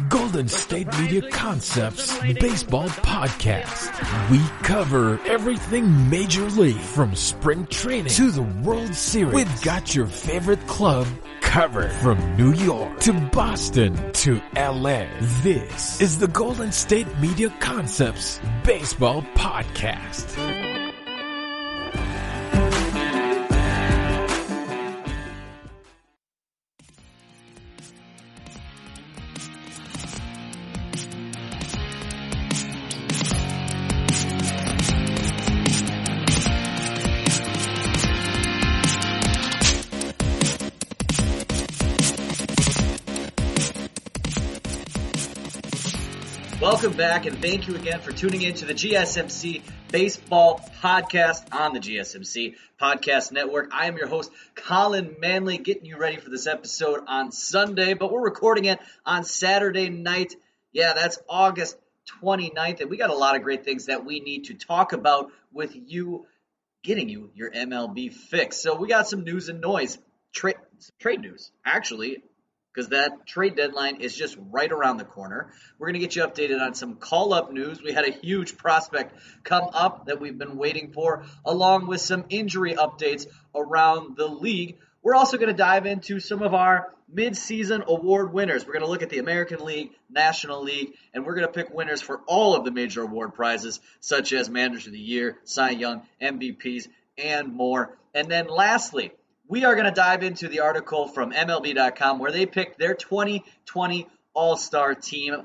Golden State Media Concepts Baseball Podcast. We cover everything Major League from spring training to the World Series. We've got your favorite club covered from New York to Boston to LA. This is the Golden State Media Concepts Baseball Podcast. Welcome back, and thank you again for tuning in to the GSMC Baseball Podcast on the GSMC Podcast Network. I am your host, Collin Manley, getting you ready for this episode on Sunday, but we're recording it on Saturday night. Yeah, that's August 29th, and we got a lot of great things that we need to talk about with you, getting you your MLB fix. So we got some news and noise, trade news, actually, because that trade deadline is just right around the corner. We're going to get you updated on some call-up news. We had a huge prospect come up that we've been waiting for, along with some injury updates around the league. We're also going to dive into some of our mid-season award winners. We're going to look at the American League, National League, and we're going to pick winners for all of the major award prizes, such as Manager of the Year, Cy Young, MVPs, and more. And then lastly, we are going to dive into the article from MLB.com where they picked their 2020 All-Star team,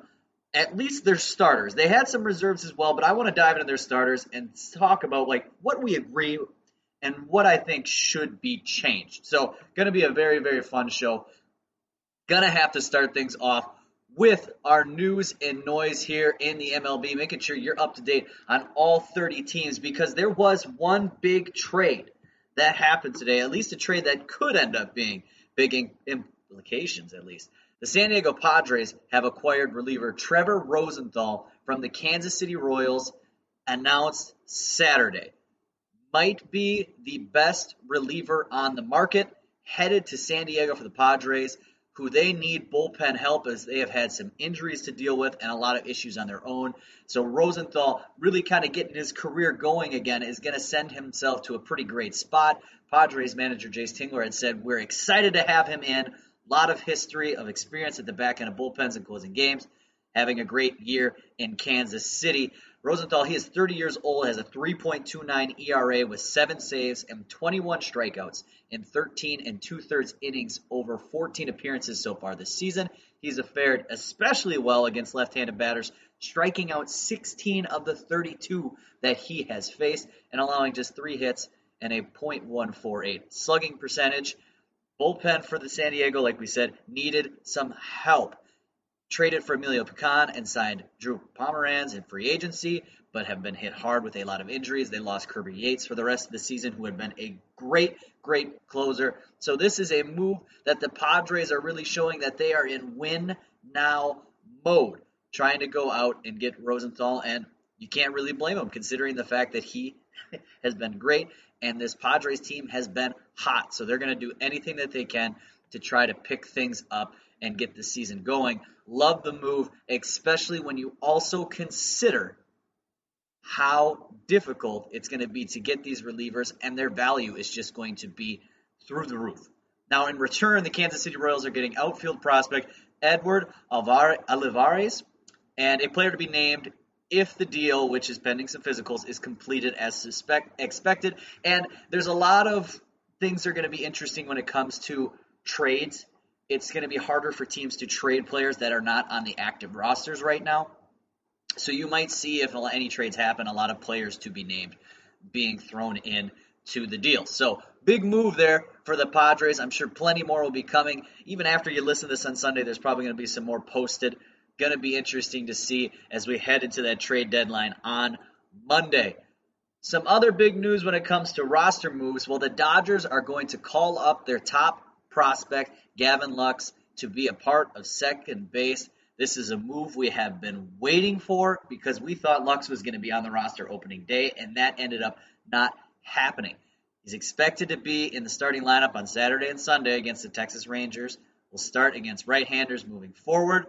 at least their starters. They had some reserves as well, but I want to dive into their starters and talk about what we agree and what I think should be changed. So, going to be a very, very fun show. Going to have to start things off with our news and noise here in the MLB, making sure you're up to date on all 30 teams, because there was one big trade that happened today, at least a trade that could end up being big implications, at least. The San Diego Padres have acquired reliever Trevor Rosenthal from the Kansas City Royals, announced Saturday. Might be the best reliever on the market, headed to San Diego for the Padres, who they need bullpen help as they have had some injuries to deal with and a lot of issues on their own. So Rosenthal really kind of getting his career going again is going to send himself to a pretty great spot. Padres manager Jace Tingler had said, we're excited to have him in. A lot of history of experience at the back end of bullpens and closing games. Having a great year in Kansas City. Rosenthal, he is 30 years old, has a 3.29 ERA with 7 saves and 21 strikeouts in 13 2/3 innings over 14 appearances so far this season. He's fared especially well against left-handed batters, striking out 16 of the 32 that he has faced and allowing just 3 hits and a .148 slugging percentage. Bullpen for the San Diego, like we said, needed some help. Traded for Emilio Pecan and signed Drew Pomeranz in free agency, but have been hit hard with a lot of injuries. They lost Kirby Yates for the rest of the season, who had been a great closer. So this is a move that the Padres are really showing that they are in win-now mode, trying to go out and get Rosenthal, and you can't really blame him considering the fact that he has been great, and this Padres team has been hot. So they're going to do anything that they can to try to pick things up and get the season going. Love the move, especially when you also consider how difficult it's going to be to get these relievers, and their value is just going to be through the roof. Now, in return, the Kansas City Royals are getting outfield prospect Edward Olivares and a player to be named if the deal, which is pending some physicals, is completed as expected. And there's a lot of things that are going to be interesting when it comes to trades. It's going to be harder for teams to trade players that are not on the active rosters right now. So you might see, if any trades happen, a lot of players to be named being thrown in to the deal. So big move there for the Padres. I'm sure plenty more will be coming. Even after you listen to this on Sunday, there's probably going to be some more posted. Going to be interesting to see as we head into that trade deadline on Monday. Some other big news when it comes to roster moves. Well, the Dodgers are going to call up their top prospect, Gavin Lux, to be a part of second base. This is a move we have been waiting for because we thought Lux was going to be on the roster opening day, and that ended up not happening. He's expected to be in the starting lineup on Saturday and Sunday against the Texas Rangers. Will start against right-handers moving forward.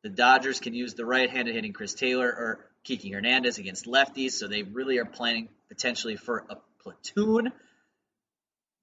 The Dodgers can use the right-handed hitting Chris Taylor or Kiki Hernandez against lefties, so they really are planning potentially for a platoon.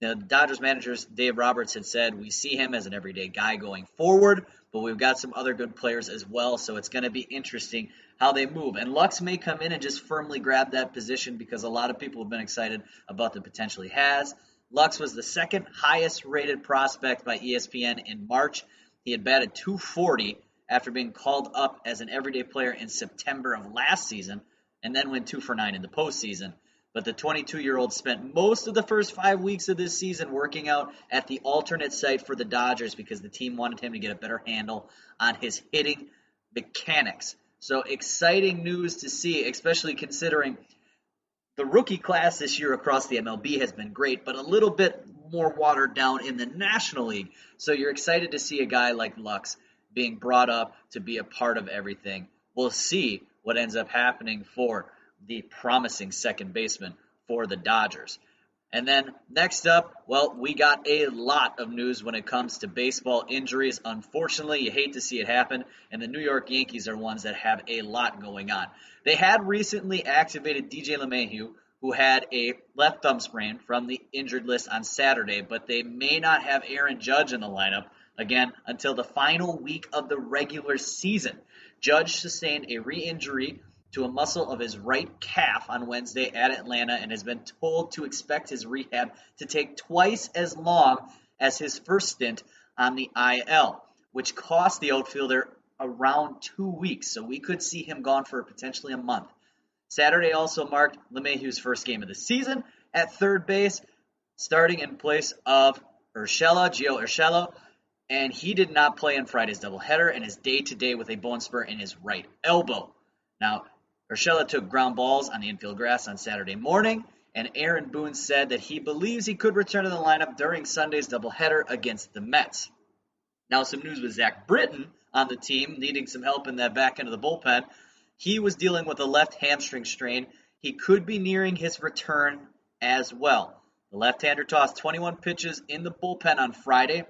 Now, the Dodgers managers, Dave Roberts, had said, we see him as an everyday guy going forward, but we've got some other good players as well, so it's going to be interesting how they move. And Lux may come in and just firmly grab that position because a lot of people have been excited about the potential he has. Lux was the second highest rated prospect by ESPN in March. He had batted .240 after being called up as an everyday player in September of last season, and then went 2 for 9 in the postseason. But the 22-year-old spent most of the first 5 weeks of this season working out at the alternate site for the Dodgers because the team wanted him to get a better handle on his hitting mechanics. So exciting news to see, especially considering the rookie class this year across the MLB has been great, but a little bit more watered down in the National League. So you're excited to see a guy like Lux being brought up to be a part of everything. We'll see what ends up happening for the promising second baseman for the Dodgers. And then next up, well, we got a lot of news when it comes to baseball injuries. Unfortunately, you hate to see it happen, and the New York Yankees are ones that have a lot going on. They had recently activated DJ LeMahieu, who had a left thumb sprain from the injured list on Saturday, but they may not have Aaron Judge in the lineup again until the final week of the regular season. Judge sustained a re-injury to a muscle of his right calf on Wednesday at Atlanta and has been told to expect his rehab to take twice as long as his first stint on the IL, which cost the outfielder around 2 weeks. So we could see him gone for potentially a month. Saturday also marked LeMahieu's first game of the season at third base, starting in place of Gio Urshela, and he did not play in Friday's doubleheader and is day-to-day with a bone spur in his right elbow. Now, Urshela took ground balls on the infield grass on Saturday morning, and Aaron Boone said that he believes he could return to the lineup during Sunday's doubleheader against the Mets. Now, some news with Zach Britton on the team, needing some help in that back end of the bullpen. He was dealing with a left hamstring strain. He could be nearing his return as well. The left-hander tossed 21 pitches in the bullpen on Friday,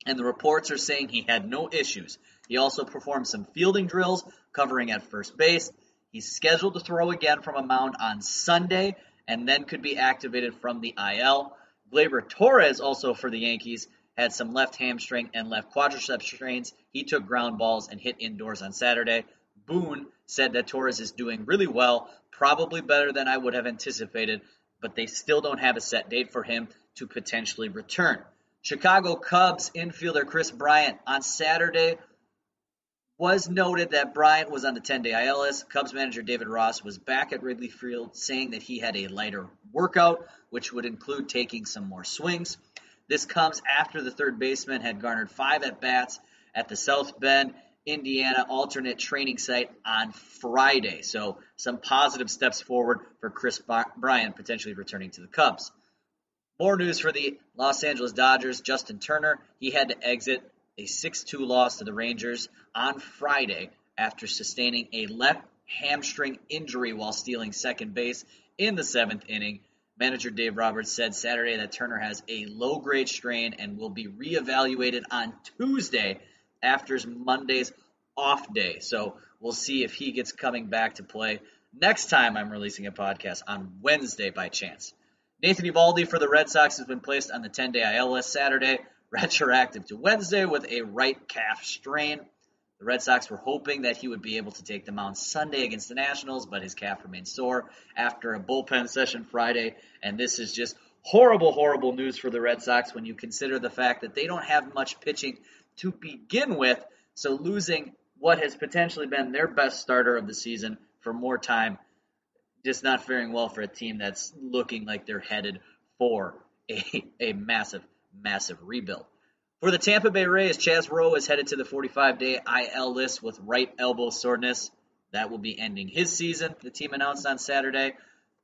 and the reports are saying he had no issues. He also performed some fielding drills, covering at first base. He's scheduled to throw again from a mound on Sunday, and then could be activated from the IL. Gleyber Torres, also for the Yankees, had some left hamstring and left quadricep strains. He took ground balls and hit indoors on Saturday. Boone said that Torres is doing really well, probably better than I would have anticipated, but they still don't have a set date for him to potentially return. Chicago Cubs infielder Chris Bryant on Saturday was noted that Bryant was on the 10-day IL list. Cubs manager David Ross was back at Wrigley Field saying that he had a lighter workout, which would include taking some more swings. This comes after the third baseman had garnered 5 at-bats at the South Bend, Indiana alternate training site on Friday. So some positive steps forward for Chris Bryant potentially returning to the Cubs. More news for the Los Angeles Dodgers. Justin Turner, he had to exit a 6-2 loss to the Rangers on Friday after sustaining a left hamstring injury while stealing second base in the 7th inning. Manager Dave Roberts said Saturday that Turner has a low-grade strain and will be reevaluated on Tuesday after Monday's off day. So we'll see if he gets coming back to play next time I'm releasing a podcast on Wednesday by chance. Nathan Eovaldi for the Red Sox has been placed on the 10-day IL list Saturday, retroactive to Wednesday with a right calf strain. The Red Sox were hoping that he would be able to take the mound Sunday against the Nationals, but his calf remained sore after a bullpen session Friday, and this is just horrible, horrible news for the Red Sox when you consider the fact that they don't have much pitching to begin with, so losing what has potentially been their best starter of the season for more time, just not faring well for a team that's looking like they're headed for a massive, massive rebuild. For the Tampa Bay Rays, Chaz Rowe is headed to the 45-day IL list with right elbow soreness. That will be ending his season, the team announced on Saturday.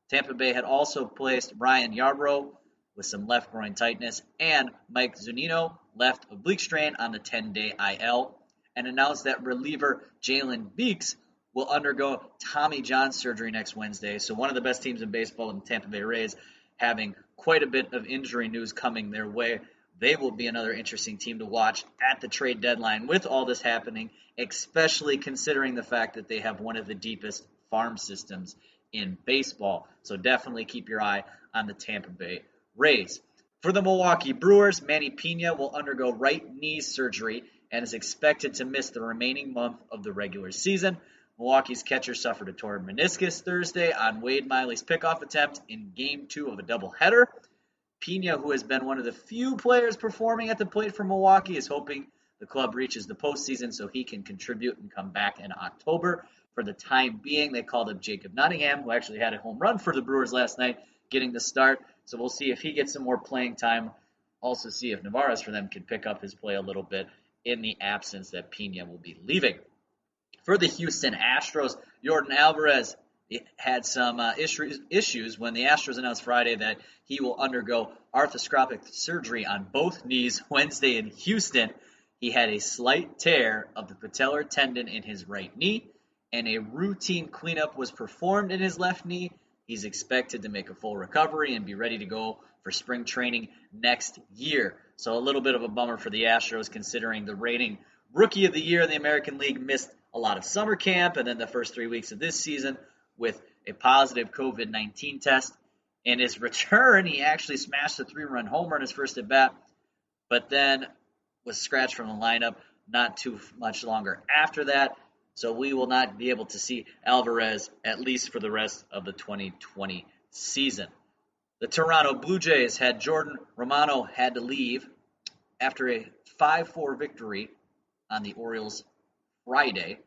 Tampa Bay had also placed Ryan Yarbrough with some left groin tightness and Mike Zunino, left oblique strain, on the 10-day IL, and announced that reliever Jalen Beeks will undergo Tommy John surgery next Wednesday. So one of the best teams in baseball, in the Tampa Bay Rays, having quite a bit of injury news coming their way They will be another interesting team to watch at the trade deadline with all this happening, especially considering the fact that they have one of the deepest farm systems in baseball. So definitely keep your eye on the Tampa Bay Rays. For the Milwaukee Brewers, Manny Pena will undergo right knee surgery and is expected to miss the remaining month of the regular season. Milwaukee's catcher suffered a torn meniscus Thursday on Wade Miley's pickoff attempt in Game 2 of a doubleheader. Pena, who has been one of the few players performing at the plate for Milwaukee, is hoping the club reaches the postseason so he can contribute and come back in October. For the time being, they called up Jacob Nottingham, who actually had a home run for the Brewers last night, getting the start. So we'll see if he gets some more playing time. Also see if Navarez for them can pick up his play a little bit in the absence that Pena will be leaving. For the Houston Astros, Yordan Alvarez had some issues when the Astros announced Friday that he will undergo arthroscopic surgery on both knees Wednesday in Houston. He had a slight tear of the patellar tendon in his right knee, and a routine cleanup was performed in his left knee. He's expected to make a full recovery and be ready to go for spring training next year. So a little bit of a bummer for the Astros, considering the reigning Rookie of the Year in the American League missed a lot of summer camp and then the first 3 weeks of this season with a positive COVID-19 test. In his return, he actually smashed a 3-run homer in his first at-bat, but then was scratched from the lineup not too much longer after that. So we will not be able to see Alvarez at least for the rest of the 2020 season. The Toronto Blue Jays had Jordan Romano had to leave after a 5-4 victory on the Orioles Friday.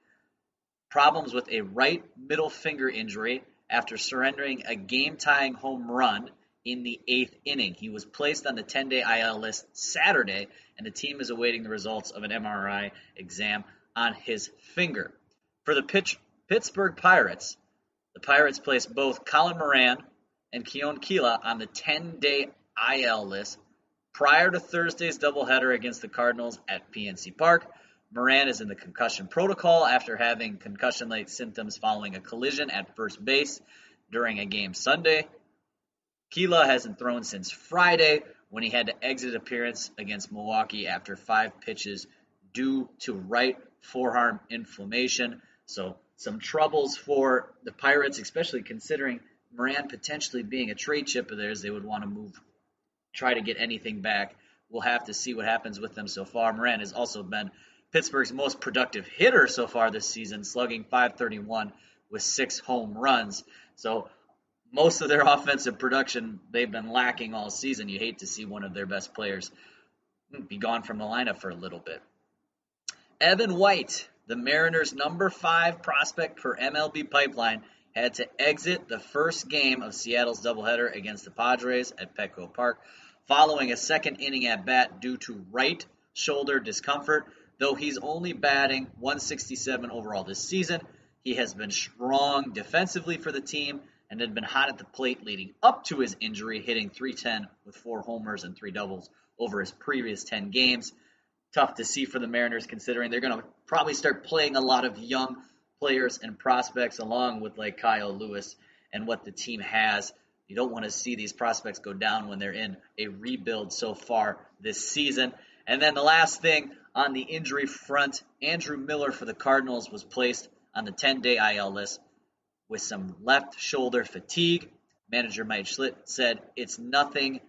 Problems with a right middle finger injury after surrendering a game-tying home run in the 8th inning. He was placed on the 10-day IL list Saturday, and the team is awaiting the results of an MRI exam on his finger. For the Pittsburgh Pirates, the Pirates placed both Collin Moran and Keon Keala on the 10-day IL list prior to Thursday's doubleheader against the Cardinals at PNC Park. Moran is in the concussion protocol after having concussion-like symptoms following a collision at first base during a game Sunday. Keala hasn't thrown since Friday when he had to exit appearance against Milwaukee after 5 pitches due to right forearm inflammation. So some troubles for the Pirates, especially considering Moran potentially being a trade chip of theirs. They would want to try to get anything back. We'll have to see what happens with them so far. Moran has also been Pittsburgh's most productive hitter so far this season, slugging .531 with 6 home runs. So most of their offensive production they've been lacking all season. You hate to see one of their best players be gone from the lineup for a little bit. Evan White, the Mariners' number 5 prospect per MLB Pipeline, had to exit the first game of Seattle's doubleheader against the Padres at Petco Park following a second inning at bat due to right shoulder discomfort. Though he's only batting .167 overall this season, he has been strong defensively for the team and had been hot at the plate leading up to his injury, hitting .310 with 4 homers and 3 doubles over his previous 10 games. Tough to see for the Mariners, considering they're going to probably start playing a lot of young players and prospects along with like Kyle Lewis and what the team has. You don't want to see these prospects go down when they're in a rebuild so far this season. And then the last thing on the injury front, Andrew Miller for the Cardinals was placed on the 10-day IL list with some left shoulder fatigue. Manager Mike Shildt said nothing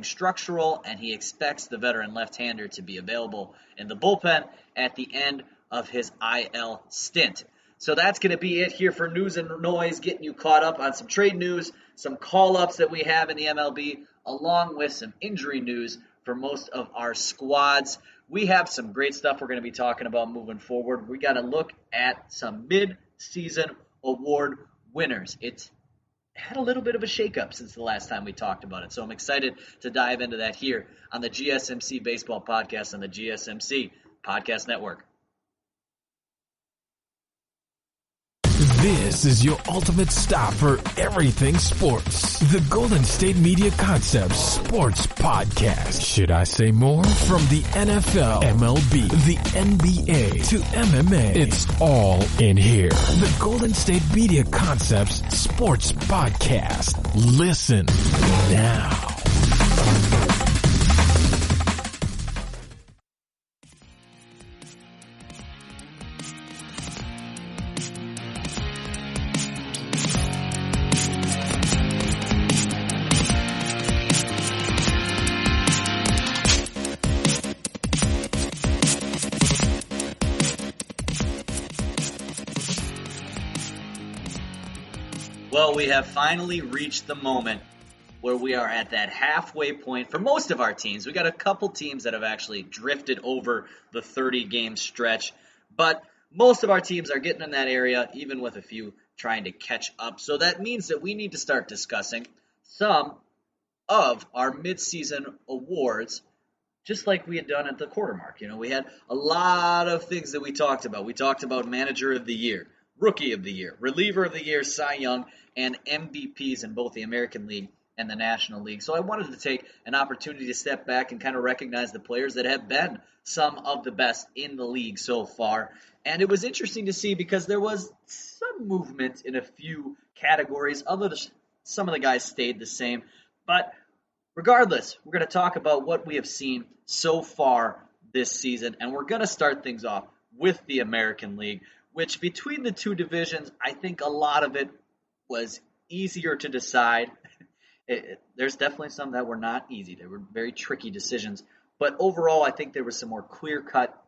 structural, and he expects the veteran left-hander to be available in the bullpen at the end of his IL stint. So that's going to be it here for News and Noise, getting you caught up on some trade news, some call-ups that we have in the MLB, along with some injury news for most of our squads. We have some great stuff we're going to be talking about moving forward. We got to look at some mid-season award winners. It's had a little bit of a shakeup since the last time we talked about it, so I'm excited to dive into that here on the GSMC Baseball Podcast on the GSMC Podcast Network. This is your ultimate stop for everything sports. The Golden State Media Concepts Sports Podcast. Should I say more? From the NFL, MLB, the NBA to MMA, it's all in here. The Golden State Media Concepts Sports Podcast. Listen now. Well, we have finally reached the moment where we are at that halfway point for most of our teams. We got a couple teams that have actually drifted over the 30-game stretch, but most of our teams are getting in that area, even with a few trying to catch up. So that means that we need to start discussing some of our midseason awards, just like we had done at the quarter mark. You know, we had a lot of things that we talked about. We talked about Manager of the Year, Rookie of the Year, Reliever of the Year, Cy Young, and MVPs in both the American League and the National League. So I wanted to take an opportunity to step back and kind of recognize the players that have been some of the best in the league so far. And it was interesting to see because there was some movement in a few categories. Some of the guys stayed the same. But regardless, we're going to talk about what we have seen so far this season. And we're going to start things off with the American League, which between the two divisions, I think a lot of it was easier to decide. There's definitely some that were not easy. They were very tricky decisions. But overall, I think there were some more clear-cut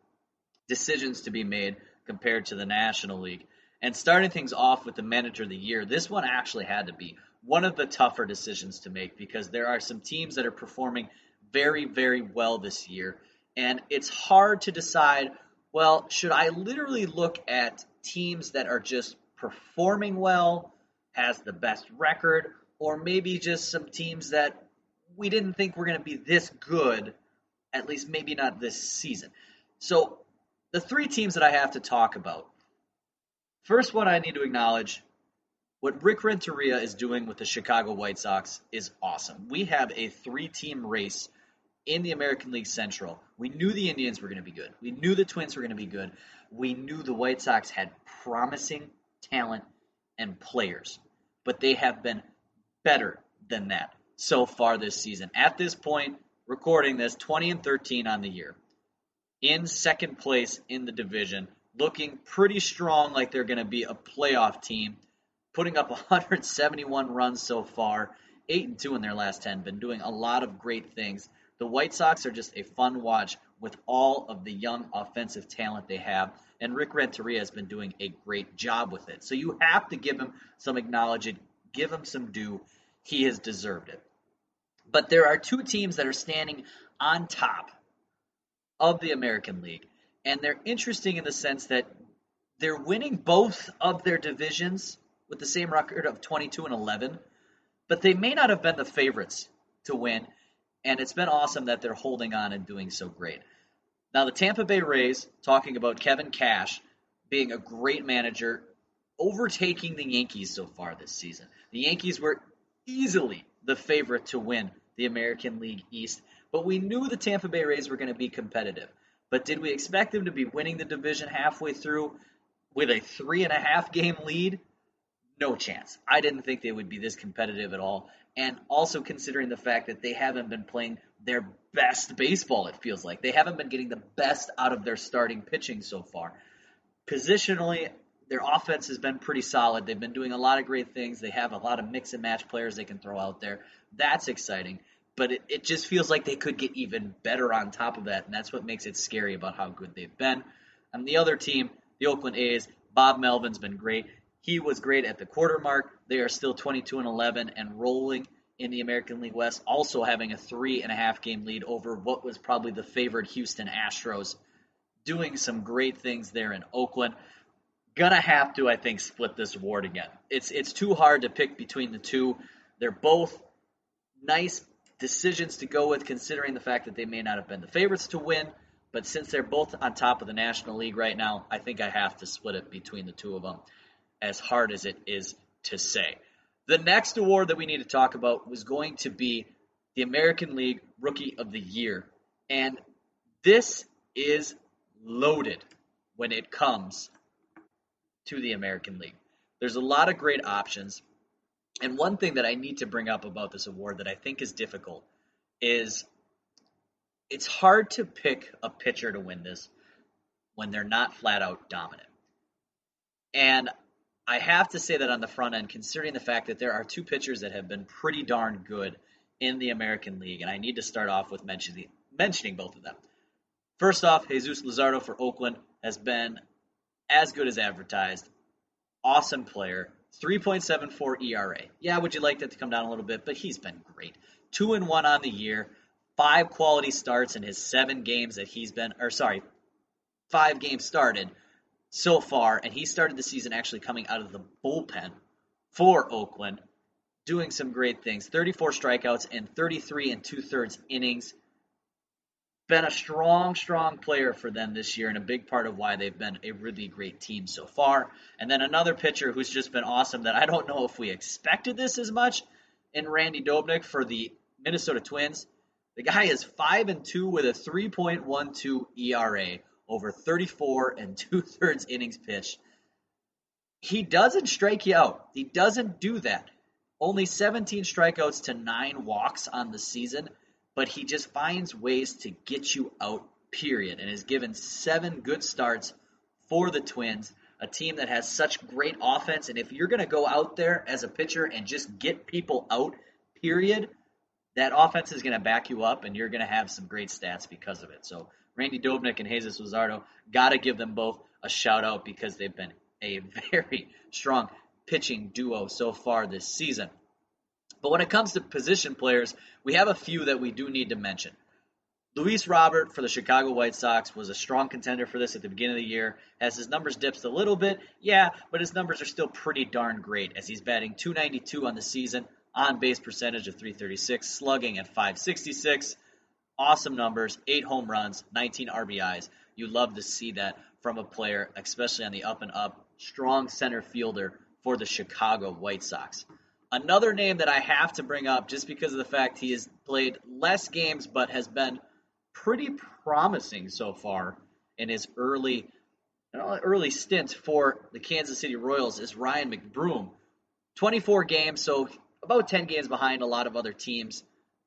decisions to be made compared to the National League. And starting things off with the Manager of the Year, this one actually had to be one of the tougher decisions to make because there are some teams that are performing very, very well this year. And it's hard to decide, well, should I literally look at teams that are just performing well, has the best record, or maybe just some teams that we didn't think were going to be this good, at least maybe not this season. So the three teams that I have to talk about, first one I need to acknowledge, what Rick Renteria is doing with the Chicago White Sox is awesome. We have a three-team race in the American League Central. We knew the Indians were going to be good. We knew the Twins were going to be good. We knew the White Sox had promising talent and players, but they have been better than that so far this season. At this point, recording this, 20-13 on the year. In second place in the division, looking pretty strong like they're going to be a playoff team, putting up 171 runs so far, 8-2 in their last 10, been doing a lot of great things. The White Sox are just a fun watch with all of the young offensive talent they have, and Rick Renteria has been doing a great job with it. So you have to give him some acknowledgement, give him some due. He has deserved it. But there are two teams that are standing on top of the American League, and they're interesting in the sense that they're winning both of their divisions with the same record of 22-11, but they may not have been the favorites to win, and it's been awesome that they're holding on and doing so great. Now, the Tampa Bay Rays, talking about Kevin Cash being a great manager, overtaking the Yankees so far this season. The Yankees were easily the favorite to win the American League East, but we knew the Tampa Bay Rays were going to be competitive. But did we expect them to be winning the division halfway through with a 3.5-game lead? No chance. I didn't think they would be this competitive at all. And also considering the fact that they haven't been playing their best baseball, it feels like. They haven't been getting the best out of their starting pitching so far. Positionally, their offense has been pretty solid. They've been doing a lot of great things. They have a lot of mix and match players they can throw out there. That's exciting. But it just feels like they could get even better on top of that, and that's what makes it scary about how good they've been. And the other team, the Oakland A's, Bob Melvin's been great. He was great at the quarter mark. They are still 22-11 and rolling in the American League West, also having a 3.5-game lead over what was probably the favored Houston Astros, doing some great things there in Oakland. Gonna have to, I think, split this award again. It's too hard to pick between the two. They're both nice decisions to go with, considering the fact that they may not have been the favorites to win. But since they're both on top of the National League right now, I think I have to split it between the two of them, as hard as it is to say. The next award that we need to talk about was going to be the American League Rookie of the Year. And this is loaded when it comes to the American League. There's a lot of great options. And one thing that I need to bring up about this award that I think is difficult is it's hard to pick a pitcher to win this when they're not flat out dominant. And I have to say that on the front end, considering the fact that there are two pitchers that have been pretty darn good in the American League, and I need to start off with mentioning both of them. First off, Jesus Luzardo for Oakland has been as good as advertised. Awesome player. 3.74 ERA. Yeah, would you like that to come down a little bit? But he's been great. 2-1 on the year, 5 quality starts in his 7 games that he's been, 5 games started so far, and he started the season actually coming out of the bullpen for Oakland, doing some great things. 34 strikeouts and 33 2/3 innings. Been a strong player for them this year and a big part of why they've been a really great team so far. And then another pitcher who's just been awesome that I don't know if we expected this as much in Randy Dobnak for the Minnesota Twins. The guy is 5-2 with a 3.12 ERA over 34 2/3 innings pitched. He doesn't strike you out. He doesn't do that. Only 17 strikeouts to 9 walks on the season, but he just finds ways to get you out, period, and has given 7 good starts for the Twins, a team that has such great offense. And if you're going to go out there as a pitcher and just get people out, period, that offense is going to back you up, and you're going to have some great stats because of it. So Randy Dobnak and Jesus Luzardo, got to give them both a shout-out because they've been a very strong pitching duo so far this season. But when it comes to position players, we have a few that we do need to mention. Luis Robert for the Chicago White Sox was a strong contender for this at the beginning of the year. As his numbers dipped a little bit, yeah, but his numbers are still pretty darn great as he's batting .292 on the season, on-base percentage of .336, slugging at .566. Awesome numbers, 8 home runs, 19 RBIs. You love to see that from a player, especially on the up-and-up, strong center fielder for the Chicago White Sox. Another name that I have to bring up just because of the fact he has played less games but has been pretty promising so far in his early stint for the Kansas City Royals is Ryan McBroom. 24 games, so about 10 games behind a lot of other teams,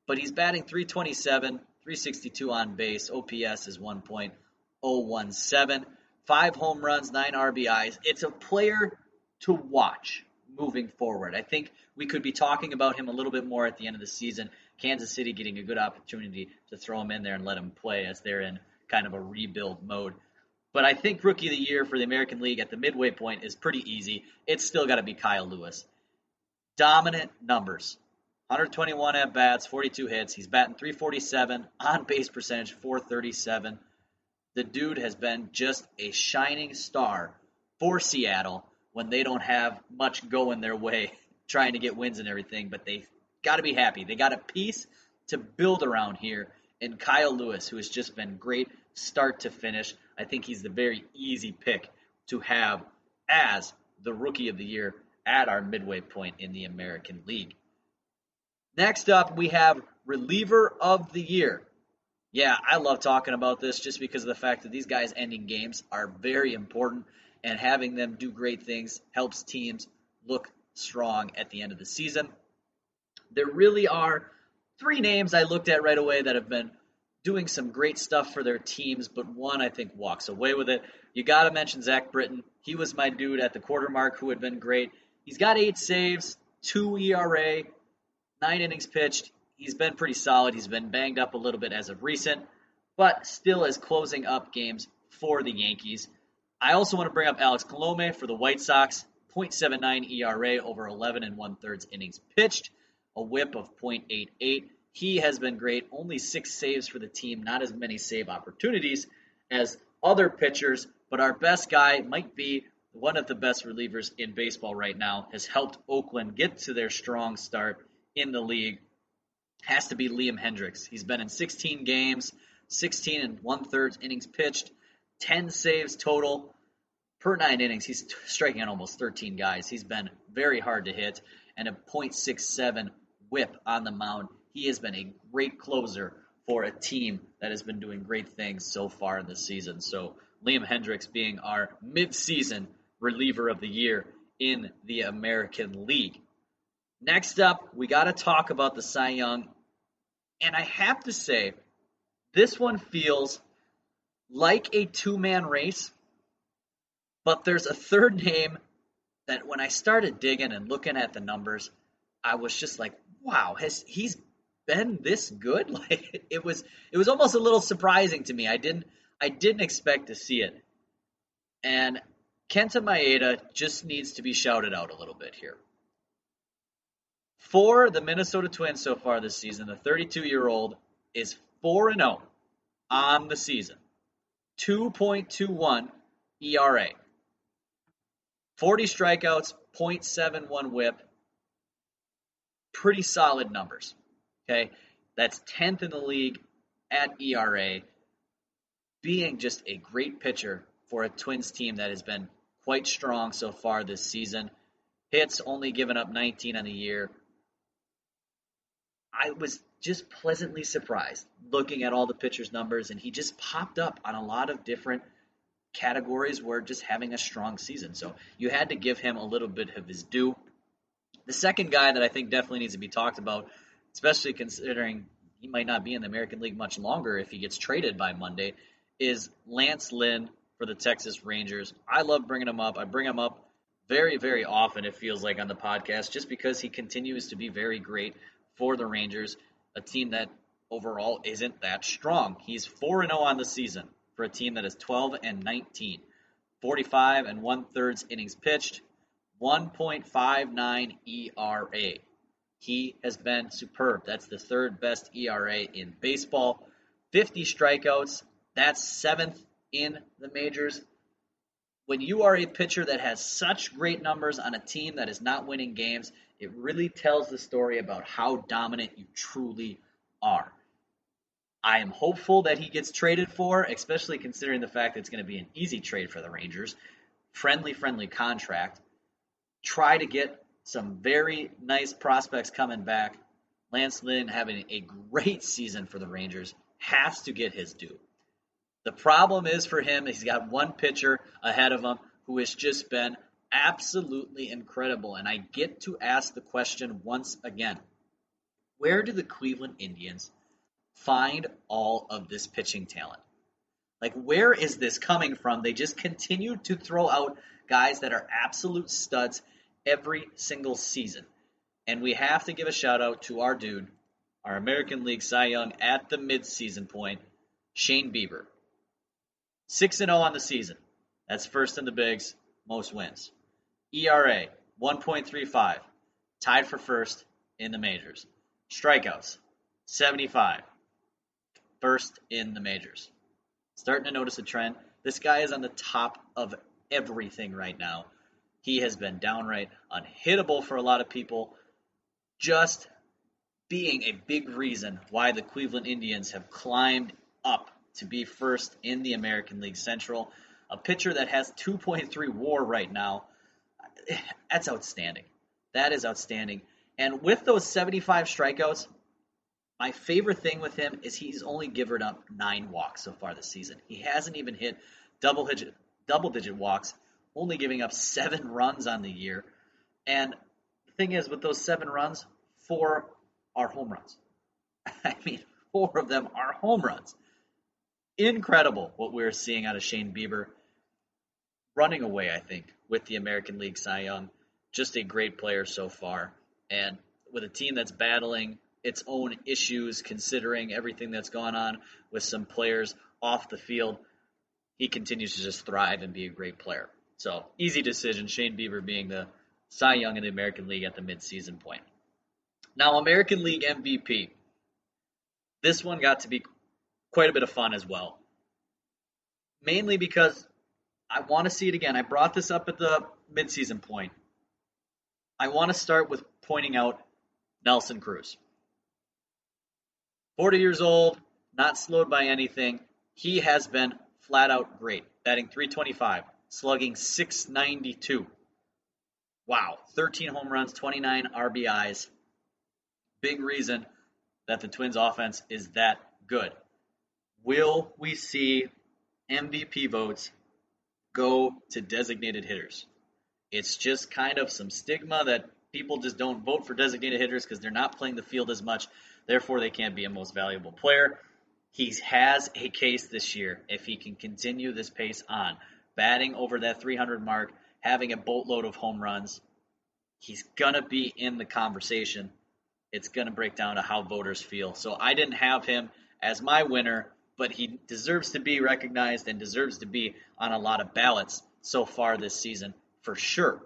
but he's batting .327, .362 on base. OPS is 1.017. 5 home runs, 9 RBIs. It's a player to watch moving forward. I think we could be talking about him a little bit more at the end of the season. Kansas City getting a good opportunity to throw him in there and let him play as they're in kind of a rebuild mode. But I think Rookie of the Year for the American League at the midway point is pretty easy. It's still got to be Kyle Lewis. Dominant numbers. 121 at-bats, 42 hits. He's batting .347, on-base percentage .437. The dude has been just a shining star for Seattle when they don't have much going their way trying to get wins and everything, but they got to be happy. They got a piece to build around here in Kyle Lewis, who has just been great start to finish. I think he's the very easy pick to have as the Rookie of the Year at our midway point in the American League. Next up, we have Reliever of the Year. Yeah, I love talking about this just because of the fact that these guys ending games are very important, and having them do great things helps teams look strong at the end of the season. There really are 3 names I looked at right away that have been doing some great stuff for their teams, but one I think walks away with it. You got to mention Zach Britton. He was my dude at the quarter mark who had been great. He's got 8 saves, 2 ERA, 9 innings pitched. He's been pretty solid. He's been banged up a little bit as of recent, but still is closing up games for the Yankees. I also want to bring up Alex Colome for the White Sox, .79 ERA over 11 1/3 innings pitched, a whip of .88. He has been great. Only 6 saves for the team, not as many save opportunities as other pitchers, but our best guy might be one of the best relievers in baseball right now, has helped Oakland get to their strong start in the league. Has to be Liam Hendriks. He's been in 16 games, 16 1/3 innings pitched, 10 saves total per 9 innings. He's striking out almost 13 guys. He's been very hard to hit, and a .67 whip on the mound. He has been a great closer for a team that has been doing great things so far in the season. So Liam Hendriks being our mid-season reliever of the year in the American League. Next up, we got to talk about the Cy Young. And I have to say, this one feels like a 2-man race, but there's a third name that when I started digging and looking at the numbers, I was just like, wow, he's been this good? Like it was almost a little surprising to me. I didn't expect to see it. And Kenta Maeda just needs to be shouted out a little bit here. For the Minnesota Twins so far this season, the 32-year-old is 4-0 on the season. 2.21 ERA. 40 strikeouts, .71 whip. Pretty solid numbers. Okay, that's 10th in the league at ERA. Being just a great pitcher for a Twins team that has been quite strong so far this season. Hits only given up 19 on the year. I was just pleasantly surprised looking at all the pitcher's numbers, and he just popped up on a lot of different categories where just having a strong season. So you had to give him a little bit of his due. The second guy that I think definitely needs to be talked about, especially considering he might not be in the American League much longer if he gets traded by Monday, is Lance Lynn for the Texas Rangers. I love bringing him up. I bring him up very, very often, it feels like, on the podcast, just because he continues to be very great for the Rangers, a team that overall isn't that strong. He's 4-0 on the season for a team that is 12-19, 45 1/3 innings pitched, 1.59 ERA. He has been superb. That's the third best ERA in baseball. 50 strikeouts. That's 7th in the majors. When you are a pitcher that has such great numbers on a team that is not winning games, it really tells the story about how dominant you truly are. I am hopeful that he gets traded for, especially considering the fact that it's going to be an easy trade for the Rangers. Friendly contract. Try to get some very nice prospects coming back. Lance Lynn having a great season for the Rangers has to get his due. The problem is for him, he's got one pitcher ahead of him who has just been absolutely incredible. And I get to ask the question once again, where do the Cleveland Indians find all of this pitching talent? Like, where is this coming from? They just continue to throw out guys that are absolute studs every single season. And we have to give a shout out to our dude, our American League Cy Young at the midseason point, Shane Bieber. 6-0 on the season. That's first in the bigs, most wins. ERA, 1.35. Tied for first in the majors. Strikeouts, 75. First in the majors. Starting to notice a trend. This guy is on the top of everything right now. He has been downright unhittable for a lot of people. Just being a big reason why the Cleveland Indians have climbed up to be first in the American League Central. A pitcher that has 2.3 WAR right now. That's outstanding. That is outstanding. And with those 75 strikeouts, my favorite thing with him is he's only given up 9 walks so far this season. He hasn't even hit double-digit walks, only giving up 7 runs on the year. And the thing is, with those 7 runs, 4 are home runs. I mean, 4 of them are home runs. Incredible what we're seeing out of Shane Bieber. Running away, I think, with the American League Cy Young. Just a great player so far. And with a team that's battling its own issues, considering everything that's gone on with some players off the field, he continues to just thrive and be a great player. So, easy decision, Shane Bieber being the Cy Young in the American League at the midseason point. Now, American League MVP. This one got to be quite a bit of fun as well. Mainly because I want to see it again. I brought this up at the midseason point. I want to start with pointing out Nelson Cruz. 40 years old, not slowed by anything. He has been flat out great. Batting .325, slugging .692. Wow, 13 home runs, 29 RBIs. Big reason that the Twins offense is that good. Will we see MVP votes go to designated hitters? It's just kind of some stigma that people just don't vote for designated hitters because they're not playing the field as much. Therefore, they can't be a most valuable player. He has a case this year if he can continue this pace on, batting over that 300 mark, having a boatload of home runs. He's going to be in the conversation. It's going to break down to how voters feel. So I didn't have him as my winner, but he deserves to be recognized and deserves to be on a lot of ballots so far this season, for sure.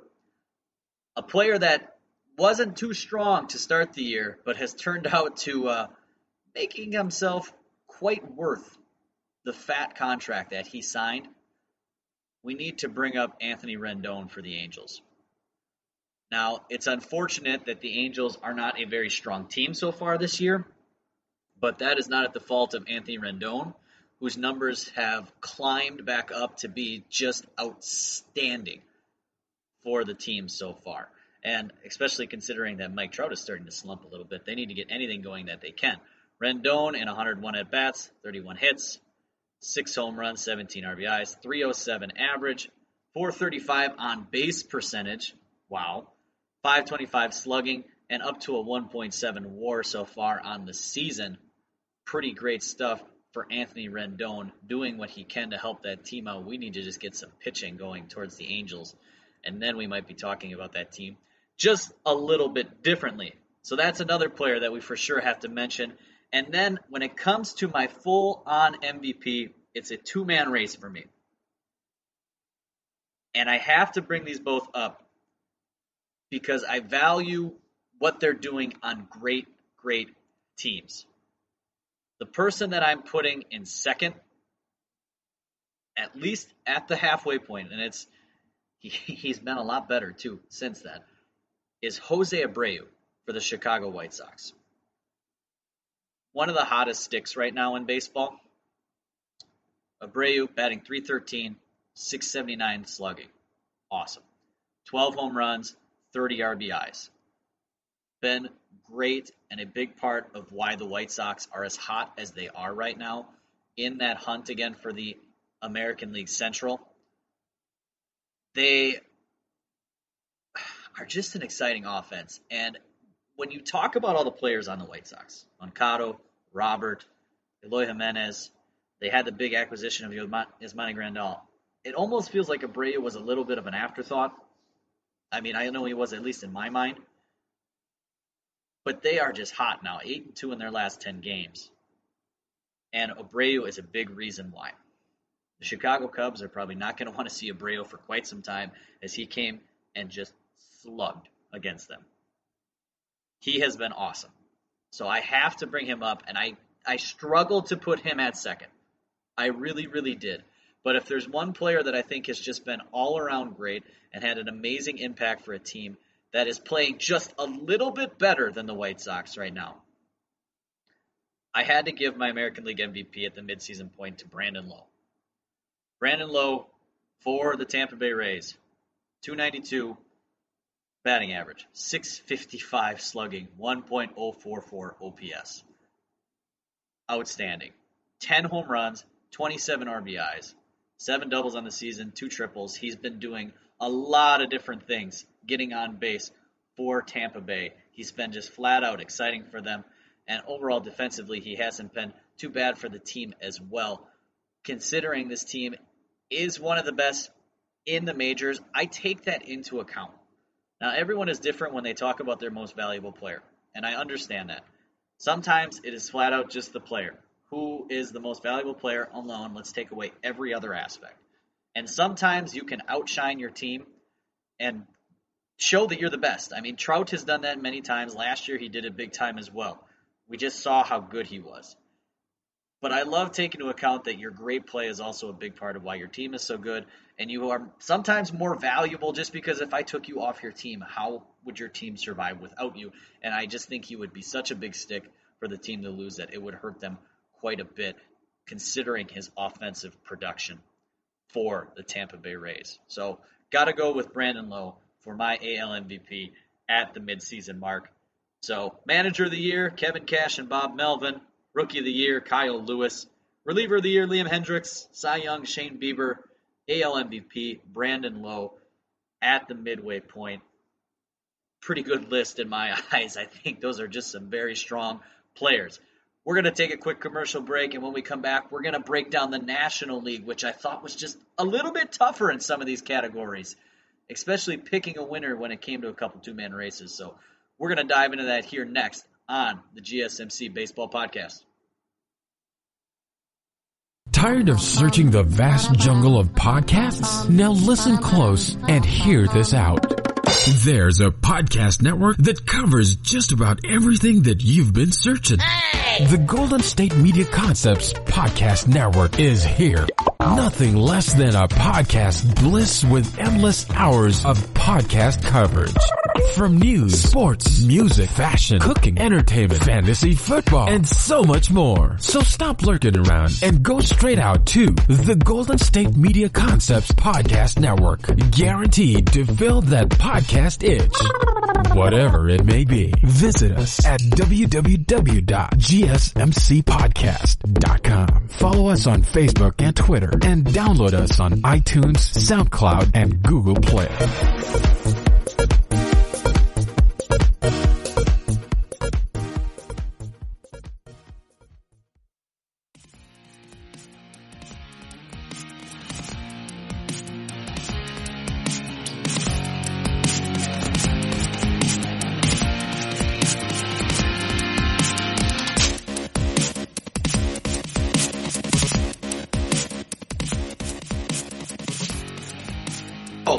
A player that wasn't too strong to start the year, but has turned out to making himself quite worth the fat contract that he signed. We need to bring up Anthony Rendon for the Angels. Now, it's unfortunate that the Angels are not a very strong team so far this year, but that is not at the fault of Anthony Rendon, whose numbers have climbed back up to be just outstanding for the team so far. And especially considering that Mike Trout is starting to slump a little bit, they need to get anything going that they can. Rendon in 101 at-bats, 31 hits, 6 home runs, 17 RBIs, 307 average, 435 on base percentage, wow, 525 slugging, and up to a 1.7 WAR so far on the season. Pretty great stuff for Anthony Rendon, doing what he can to help that team out. We need to just get some pitching going towards the Angels, and then we might be talking about that team just a little bit differently. So that's another player that we for sure have to mention. And then when it comes to my full-on MVP, it's a two-man race for me. And I have to bring these both up because I value what they're doing on great, great teams. The person that I'm putting in second, at least at the halfway point, and he's been a lot better too since then, is Jose Abreu for the Chicago White Sox. One of the hottest sticks right now in baseball. Abreu batting .313, 679 slugging. Awesome. 12 home runs, 30 RBIs. Been great and a big part of why the White Sox are as hot as they are right now in that hunt again for the American League Central. They are just an exciting offense. And when you talk about all the players on the White Sox, Moncado, Robert, Eloy Jimenez, they had the big acquisition of Yasmani Grandal. It almost feels like Abreu was a little bit of an afterthought. I mean, I know he was, at least in my mind. But they are just hot now, 8-2 in their last 10 games. And Abreu is a big reason why. The Chicago Cubs are probably not going to want to see Abreu for quite some time, as he came and just slugged against them. He has been awesome. So I have to bring him up, and I struggled to put him at second. I really, really did. But if there's one player that I think has just been all around great and had an amazing impact for a team that is playing just a little bit better than the White Sox right now, I had to give my American League MVP at the midseason point to Brandon Lowe. Brandon Lowe for the Tampa Bay Rays, .292 batting average, .655 slugging, 1.044 OPS. Outstanding. 10 home runs, 27 RBIs, 7 doubles on the season, 2 triples. He's been doing a lot of different things, getting on base for Tampa Bay. He's been just flat out exciting for them. And overall defensively, he hasn't been too bad for the team as well. Considering this team is one of the best in the majors, I take that into account. Now, everyone is different when they talk about their most valuable player, and I understand that. Sometimes it is flat out just the player. Who is the most valuable player alone? Let's take away every other aspect. And sometimes you can outshine your team and show that you're the best. I mean, Trout has done that many times. Last year he did it big time as well. We just saw how good he was. But I love taking into account that your great play is also a big part of why your team is so good. And you are sometimes more valuable just because if I took you off your team, how would your team survive without you? And I just think you would be such a big stick for the team to lose that it would hurt them quite a bit considering his offensive production for the Tampa Bay Rays. So got to go with Brandon Lowe for my AL MVP at the midseason mark. So manager of the year, Kevin Cash and Bob Melvin. Rookie of the year, Kyle Lewis. Reliever of the year, Liam Hendricks. Cy Young, Shane Bieber. AL MVP, Brandon Lowe at the midway point. Pretty good list in my eyes. I think those are just some very strong players. We're going to take a quick commercial break, and when we come back, we're going to break down the National League, which I thought was just a little bit tougher in some of these categories, especially picking a winner when it came to a couple two-man races. So we're going to dive into that here next on the GSMC Baseball Podcast. Tired of searching the vast jungle of podcasts? Now listen close and hear this out. There's a podcast network that covers just about everything that you've been searching. Hey! The Golden State Media Concepts Podcast Network is here. Nothing less than a podcast bliss with endless hours of podcast coverage. From news, sports, music, fashion, cooking, entertainment, fantasy, football, and so much more. So stop lurking around and go straight out to the Golden State Media Concepts Podcast Network. Guaranteed to fill that podcast itch. Whatever it may be. Visit us at www.gsmcpodcast.com. Follow us on Facebook and Twitter, and download us on iTunes, SoundCloud, and Google Play.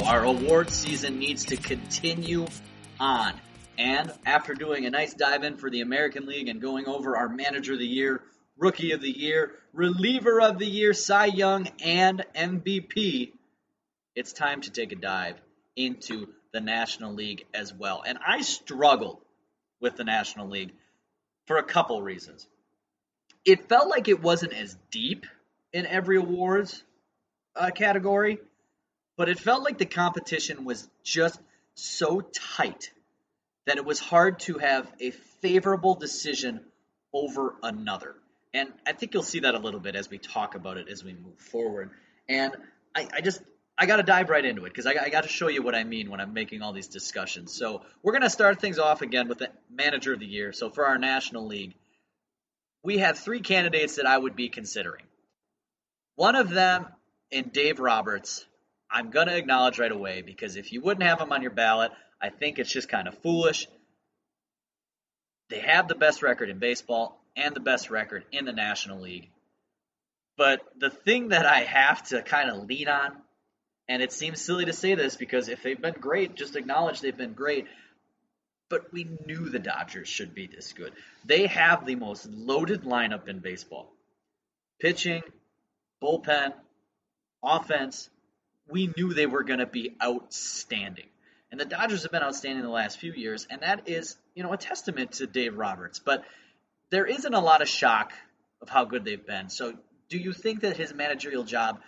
Our award season needs to continue on. And after doing a nice dive in for the American League and going over our Manager of the Year, Rookie of the Year, Reliever of the Year, Cy Young, and MVP, it's time to take a dive into the National League as well. And I struggled with the National League for a couple reasons. It felt like it wasn't as deep in every awards category, but it felt like the competition was just so tight that it was hard to have a favorable decision over another. And I think you'll see that a little bit as we talk about it as we move forward. And I got to dive right into it because I got to show you what I mean when I'm making all these discussions. So we're going to start things off again with the Manager of the Year. So for our National League, we have 3 candidates that I would be considering. One of them in Dave Roberts, I'm going to acknowledge right away because if you wouldn't have him on your ballot, I think it's just kind of foolish. They have the best record in baseball and the best record in the National League. But the thing that I have to kind of lean on, and it seems silly to say this because if they've been great, just acknowledge they've been great. But we knew the Dodgers should be this good. They have the most loaded lineup in baseball. Pitching, bullpen, offense. We knew they were going to be outstanding. And the Dodgers have been outstanding the last few years, and that is, a testament to Dave Roberts. But there isn't a lot of shock of how good they've been. So do you think that his managerial job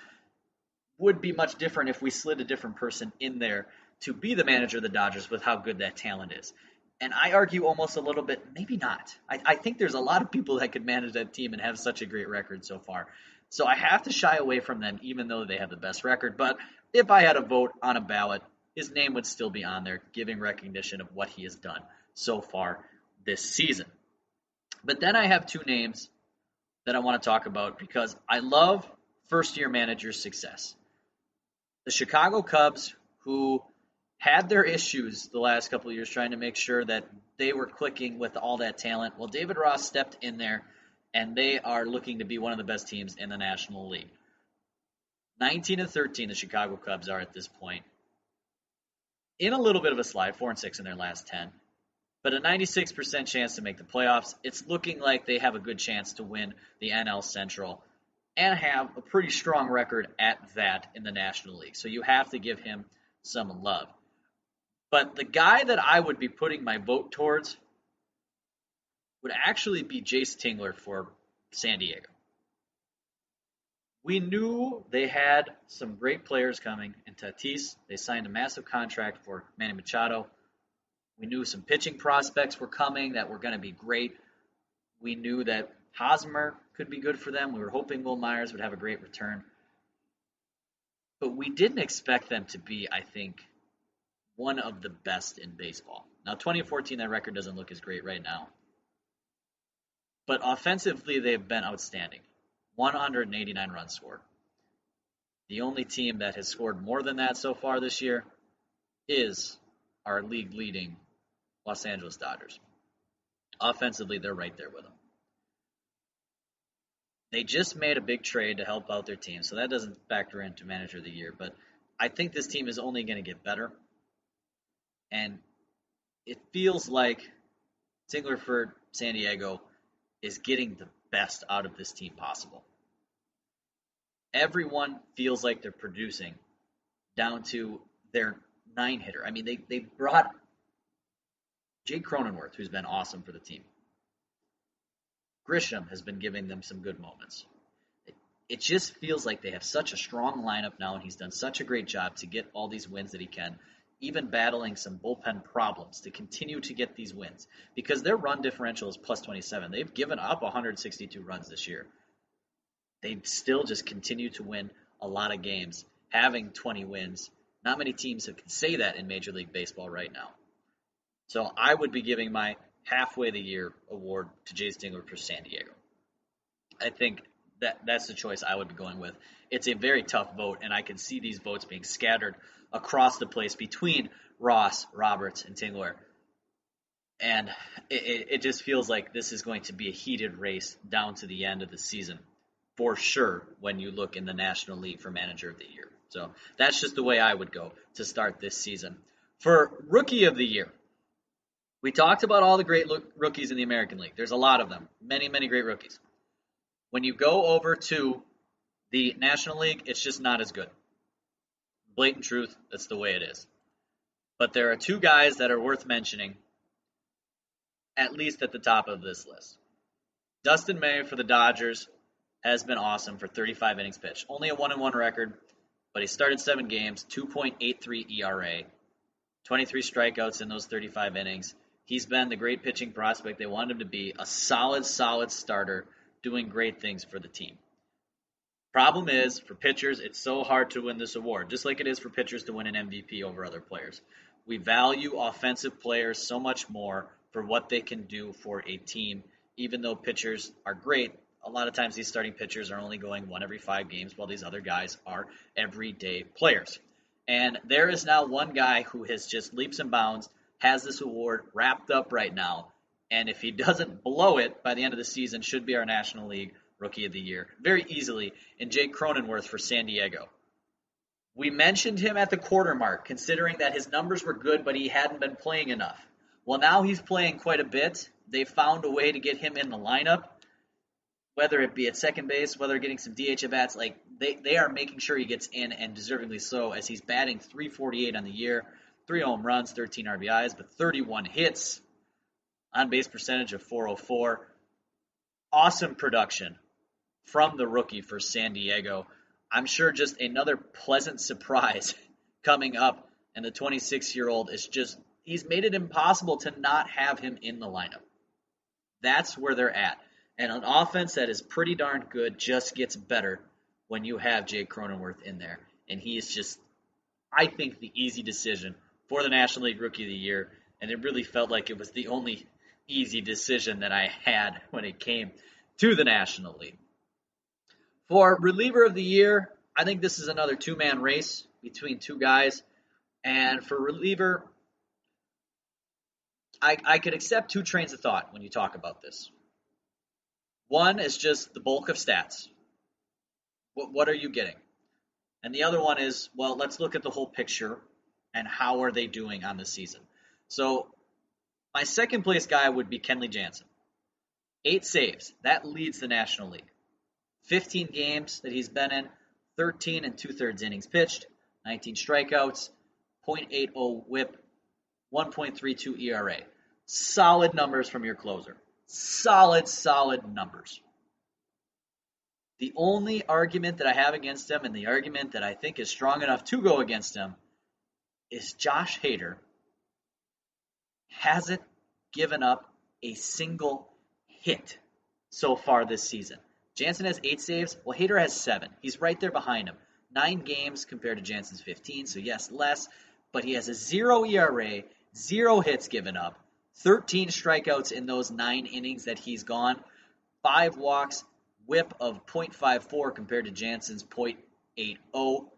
would be much different if we slid a different person in there to be the manager of the Dodgers with how good that talent is? And I argue almost a little bit, maybe not. I think there's a lot of people that could manage that team and have such a great record so far. So I have to shy away from them, even though they have the best record. But if I had a vote on a ballot, his name would still be on there, giving recognition of what he has done so far this season. But then I have 2 names that I want to talk about because I love first-year managers' success. The Chicago Cubs, who had their issues the last couple of years trying to make sure that they were clicking with all that talent. Well, David Ross stepped in there, and they are looking to be one of the best teams in the National League. 19-13, the Chicago Cubs are at this point. In a little bit of a slide, 4-6 in their last 10. But a 96% chance to make the playoffs. It's looking like they have a good chance to win the NL Central and have a pretty strong record at that in the National League. So you have to give him some love. But the guy that I would be putting my vote towards would actually be Jace Tingler for San Diego. We knew they had some great players coming. In Tatis, they signed a massive contract for Manny Machado. We knew some pitching prospects were coming that were going to be great. We knew that Hosmer could be good for them. We were hoping Will Myers would have a great return. But we didn't expect them to be, I think, one of the best in baseball. Now, 2014, that record doesn't look as great right now. But offensively, they've been outstanding. 189 runs scored. The only team that has scored more than that so far this year is our league-leading Los Angeles Dodgers. Offensively, they're right there with them. They just made a big trade to help out their team, so that doesn't factor into manager of the year. But I think this team is only going to get better, and it feels like Tingler for San Diego is getting the best out of this team possible. Everyone feels like they're producing down to their 9-hitter. I mean, they brought Jake Cronenworth, who's been awesome for the team. Grisham has been giving them some good moments. It just feels like they have such a strong lineup now, and he's done such a great job to get all these wins that he can, even battling some bullpen problems to continue to get these wins. Because their run differential is plus 27. They've given up 162 runs this year. They still just continue to win a lot of games, having 20 wins. Not many teams can say that in Major League Baseball right now. So I would be giving my halfway the year award to Jay Stingler for San Diego. I think that's the choice I would be going with. It's a very tough vote, and I can see these votes being scattered across the place between Ross, Roberts, and Tingler. And it just feels like this is going to be a heated race down to the end of the season, for sure, when you look in the National League for Manager of the Year. So that's just the way I would go to start this season. For Rookie of the Year, we talked about all the great rookies in the American League. There's a lot of them. Many, many great rookies. When you go over to the National League, it's just not as good. Blatant truth, that's the way it is. But there are two guys that are worth mentioning, at least at the top of this list. Dustin May for the Dodgers has been awesome for 35 innings pitched. Only a 1-1 record, but he started 7 games, 2.83 ERA, 23 strikeouts in those 35 innings. He's been the great pitching prospect they wanted him to be, a solid starter, doing great things for the team. Problem is, for pitchers, it's so hard to win this award, just like it is for pitchers to win an MVP over other players. We value offensive players so much more for what they can do for a team, even though pitchers are great. A lot of times these starting pitchers are only going 1 every 5 games, while these other guys are everyday players. And there is now one guy who has just leaps and bounds, has this award wrapped up right now, and if he doesn't blow it by the end of the season, should be our National League Rookie of the Year very easily, in Jake Cronenworth for San Diego. We mentioned him at the quarter mark, considering that his numbers were good, but he hadn't been playing enough. Well, now he's playing quite a bit. They found a way to get him in the lineup, whether it be at second base, whether getting some DH at bats. Like they are making sure he gets in, and deservingly so, as he's batting .348 on the year, 3 home runs, 13 RBIs, but 31 hits, on-base percentage of .404. Awesome production from the rookie for San Diego. I'm sure just another pleasant surprise coming up, and the 26-year-old is just, he's made it impossible to not have him in the lineup. That's where they're at. And an offense that is pretty darn good just gets better when you have Jake Cronenworth in there. And he is just, I think, the easy decision for the National League Rookie of the Year. And it really felt like it was the only easy decision that I had when it came to the National League. For Reliever of the Year, I think this is another 2-man race between 2 guys. And for reliever, I could accept 2 trains of thought when you talk about this. One is just the bulk of stats. What are you getting? And the other one is, well, let's look at the whole picture and how are they doing on the season. So my second place guy would be Kenley Jansen. 8 saves. That leads the National League. 15 games that he's been in, 13 2/3 innings pitched, 19 strikeouts, .80 whip, 1.32 ERA. Solid numbers from your closer. Solid numbers. The only argument that I have against him, and the argument that I think is strong enough to go against him, is Josh Hader hasn't given up a single hit so far this season. Jansen has 8 saves. Well, Hader has 7. He's right there behind him. 9 games compared to Jansen's 15, so yes, less. But he has a 0 ERA, 0 hits given up, 13 strikeouts in those 9 innings that he's gone, 5 walks, whip of .54 compared to Jansen's .80.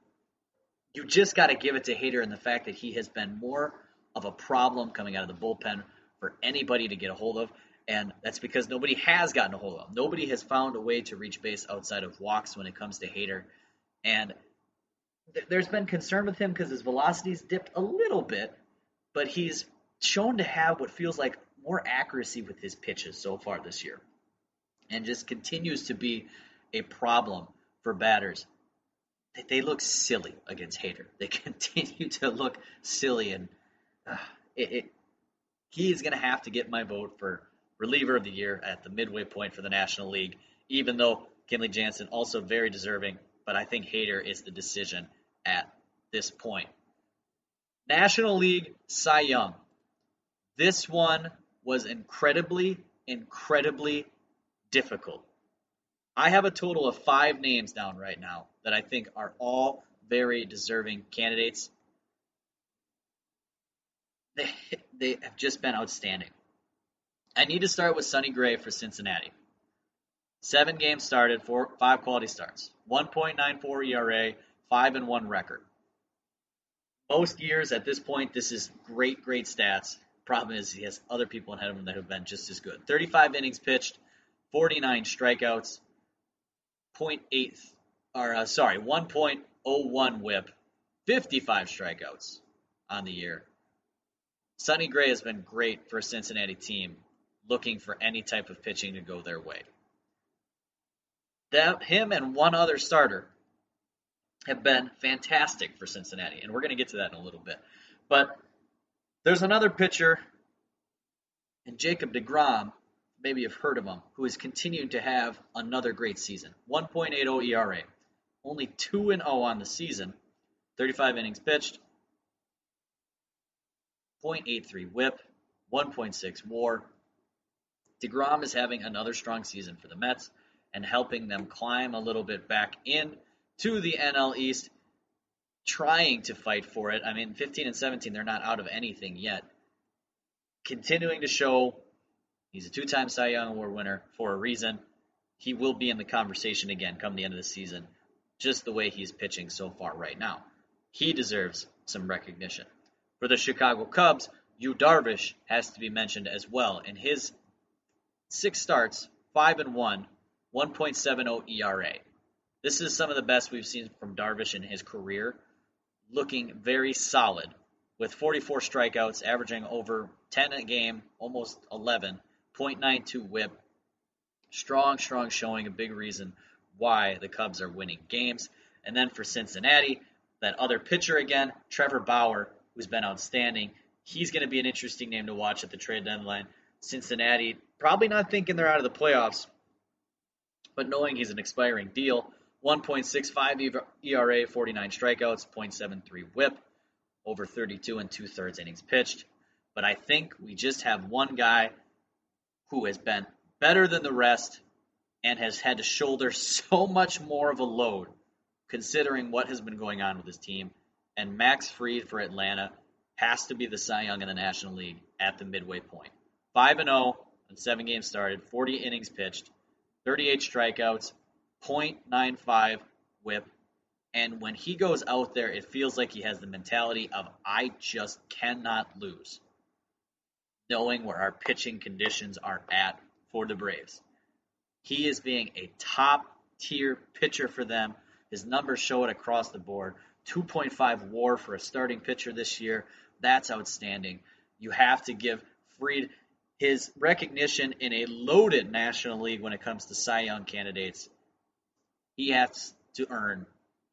You just got to give it to Hader in the fact that he has been more of a problem coming out of the bullpen for anybody to get a hold of. And that's because nobody has gotten a hold of him. Nobody has found a way to reach base outside of walks when it comes to Hader. And there's been concern with him because his velocity's dipped a little bit, but he's shown to have what feels like more accuracy with his pitches so far this year, and just continues to be a problem for batters. They look silly against Hader. They continue to look silly, and he is going to have to get my vote for reliever of the year at the midway point for the National League, even though Kenley Jansen also very deserving, but I think Hader is the decision at this point. National League Cy Young. This one was incredibly difficult. I have a total of 5 names down right now that I think are all very deserving candidates. They have just been outstanding. I need to start with Sonny Gray for Cincinnati. 7 games started, 5 quality starts, 1.94 ERA, 5-1 record. Most years at this point, this is great stats. Problem is he has other people ahead of him that have been just as good. 35 innings pitched, 49 strikeouts, 1.01 whip, 55 strikeouts on the year. Sonny Gray has been great for a Cincinnati team looking for any type of pitching to go their way. Him and one other starter have been fantastic for Cincinnati, and we're going to get to that in a little bit. But there's another pitcher, and Jacob deGrom, maybe you've heard of him, who has continued to have another great season. 1.80 ERA, only 2-0 on the season, 35 innings pitched, 0.83 whip, 1.6 WAR. deGrom is having another strong season for the Mets and helping them climb a little bit back in to the NL East, trying to fight for it. I mean, 15 and 17, they're not out of anything yet. Continuing to show he's a 2-time Cy Young Award winner for a reason. He will be in the conversation again come the end of the season, just the way he's pitching so far right now. He deserves some recognition. For the Chicago Cubs, Yu Darvish has to be mentioned as well. In his 6 starts, 5-1, 1.70 ERA. This is some of the best we've seen from Darvish in his career, looking very solid with 44 strikeouts, averaging over 10 a game, almost 11, 0.92 whip. Strong showing, a big reason why the Cubs are winning games. And then for Cincinnati, that other pitcher again, Trevor Bauer, who's been outstanding. He's going to be an interesting name to watch at the trade deadline. Cincinnati, probably not thinking they're out of the playoffs, but knowing he's an expiring deal. 1.65 ERA, 49 strikeouts, 0.73 whip, over 32 and 2/3 innings pitched. But I think we just have one guy who has been better than the rest and has had to shoulder so much more of a load considering what has been going on with his team. And Max Fried for Atlanta has to be the Cy Young in the National League at the midway point. 5-0 in 7 games started, 40 innings pitched, 38 strikeouts, 0.95 whip. And when he goes out there, it feels like he has the mentality of, I just cannot lose, knowing where our pitching conditions are at for the Braves. He is being a top-tier pitcher for them. His numbers show it across the board. 2.5 WAR for a starting pitcher this year. That's outstanding. You have to give Fried his recognition in a loaded National League when it comes to Cy Young candidates. He has to earn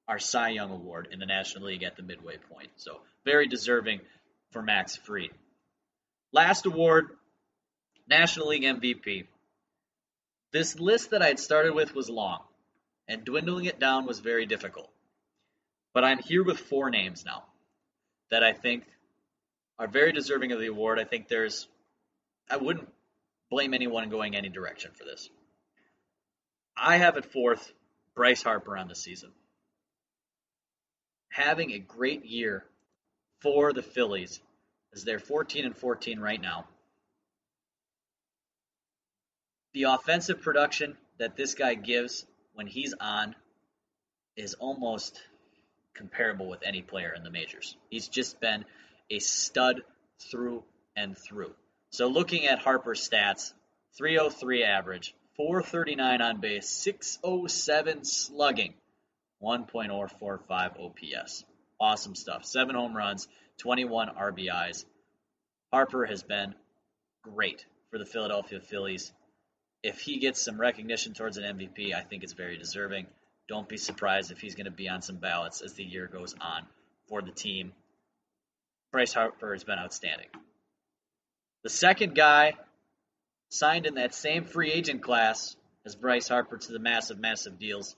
our Cy Young Award in the National League at the midway point. So very deserving for Max Fried. Last award, National League MVP. This list that I had started with was long, and dwindling it down was very difficult. But I'm here with 4 names now that I think are very deserving of the award. I think I wouldn't blame anyone going any direction for this. I have at 4th, Bryce Harper on the season. Having a great year for the Phillies, as they're 14-14 right now. The offensive production that this guy gives when he's on is almost comparable with any player in the majors. He's just been a stud through and through. So looking at Harper's stats, .303 average, .439 on base, .607 slugging, 1.045 OPS. Awesome stuff. 7 home runs, 21 RBIs. Harper has been great for the Philadelphia Phillies. If he gets some recognition towards an MVP, I think it's very deserving. Don't be surprised if he's going to be on some ballots as the year goes on for the team. Bryce Harper has been outstanding. The second guy signed in that same free agent class as Bryce Harper to the massive deals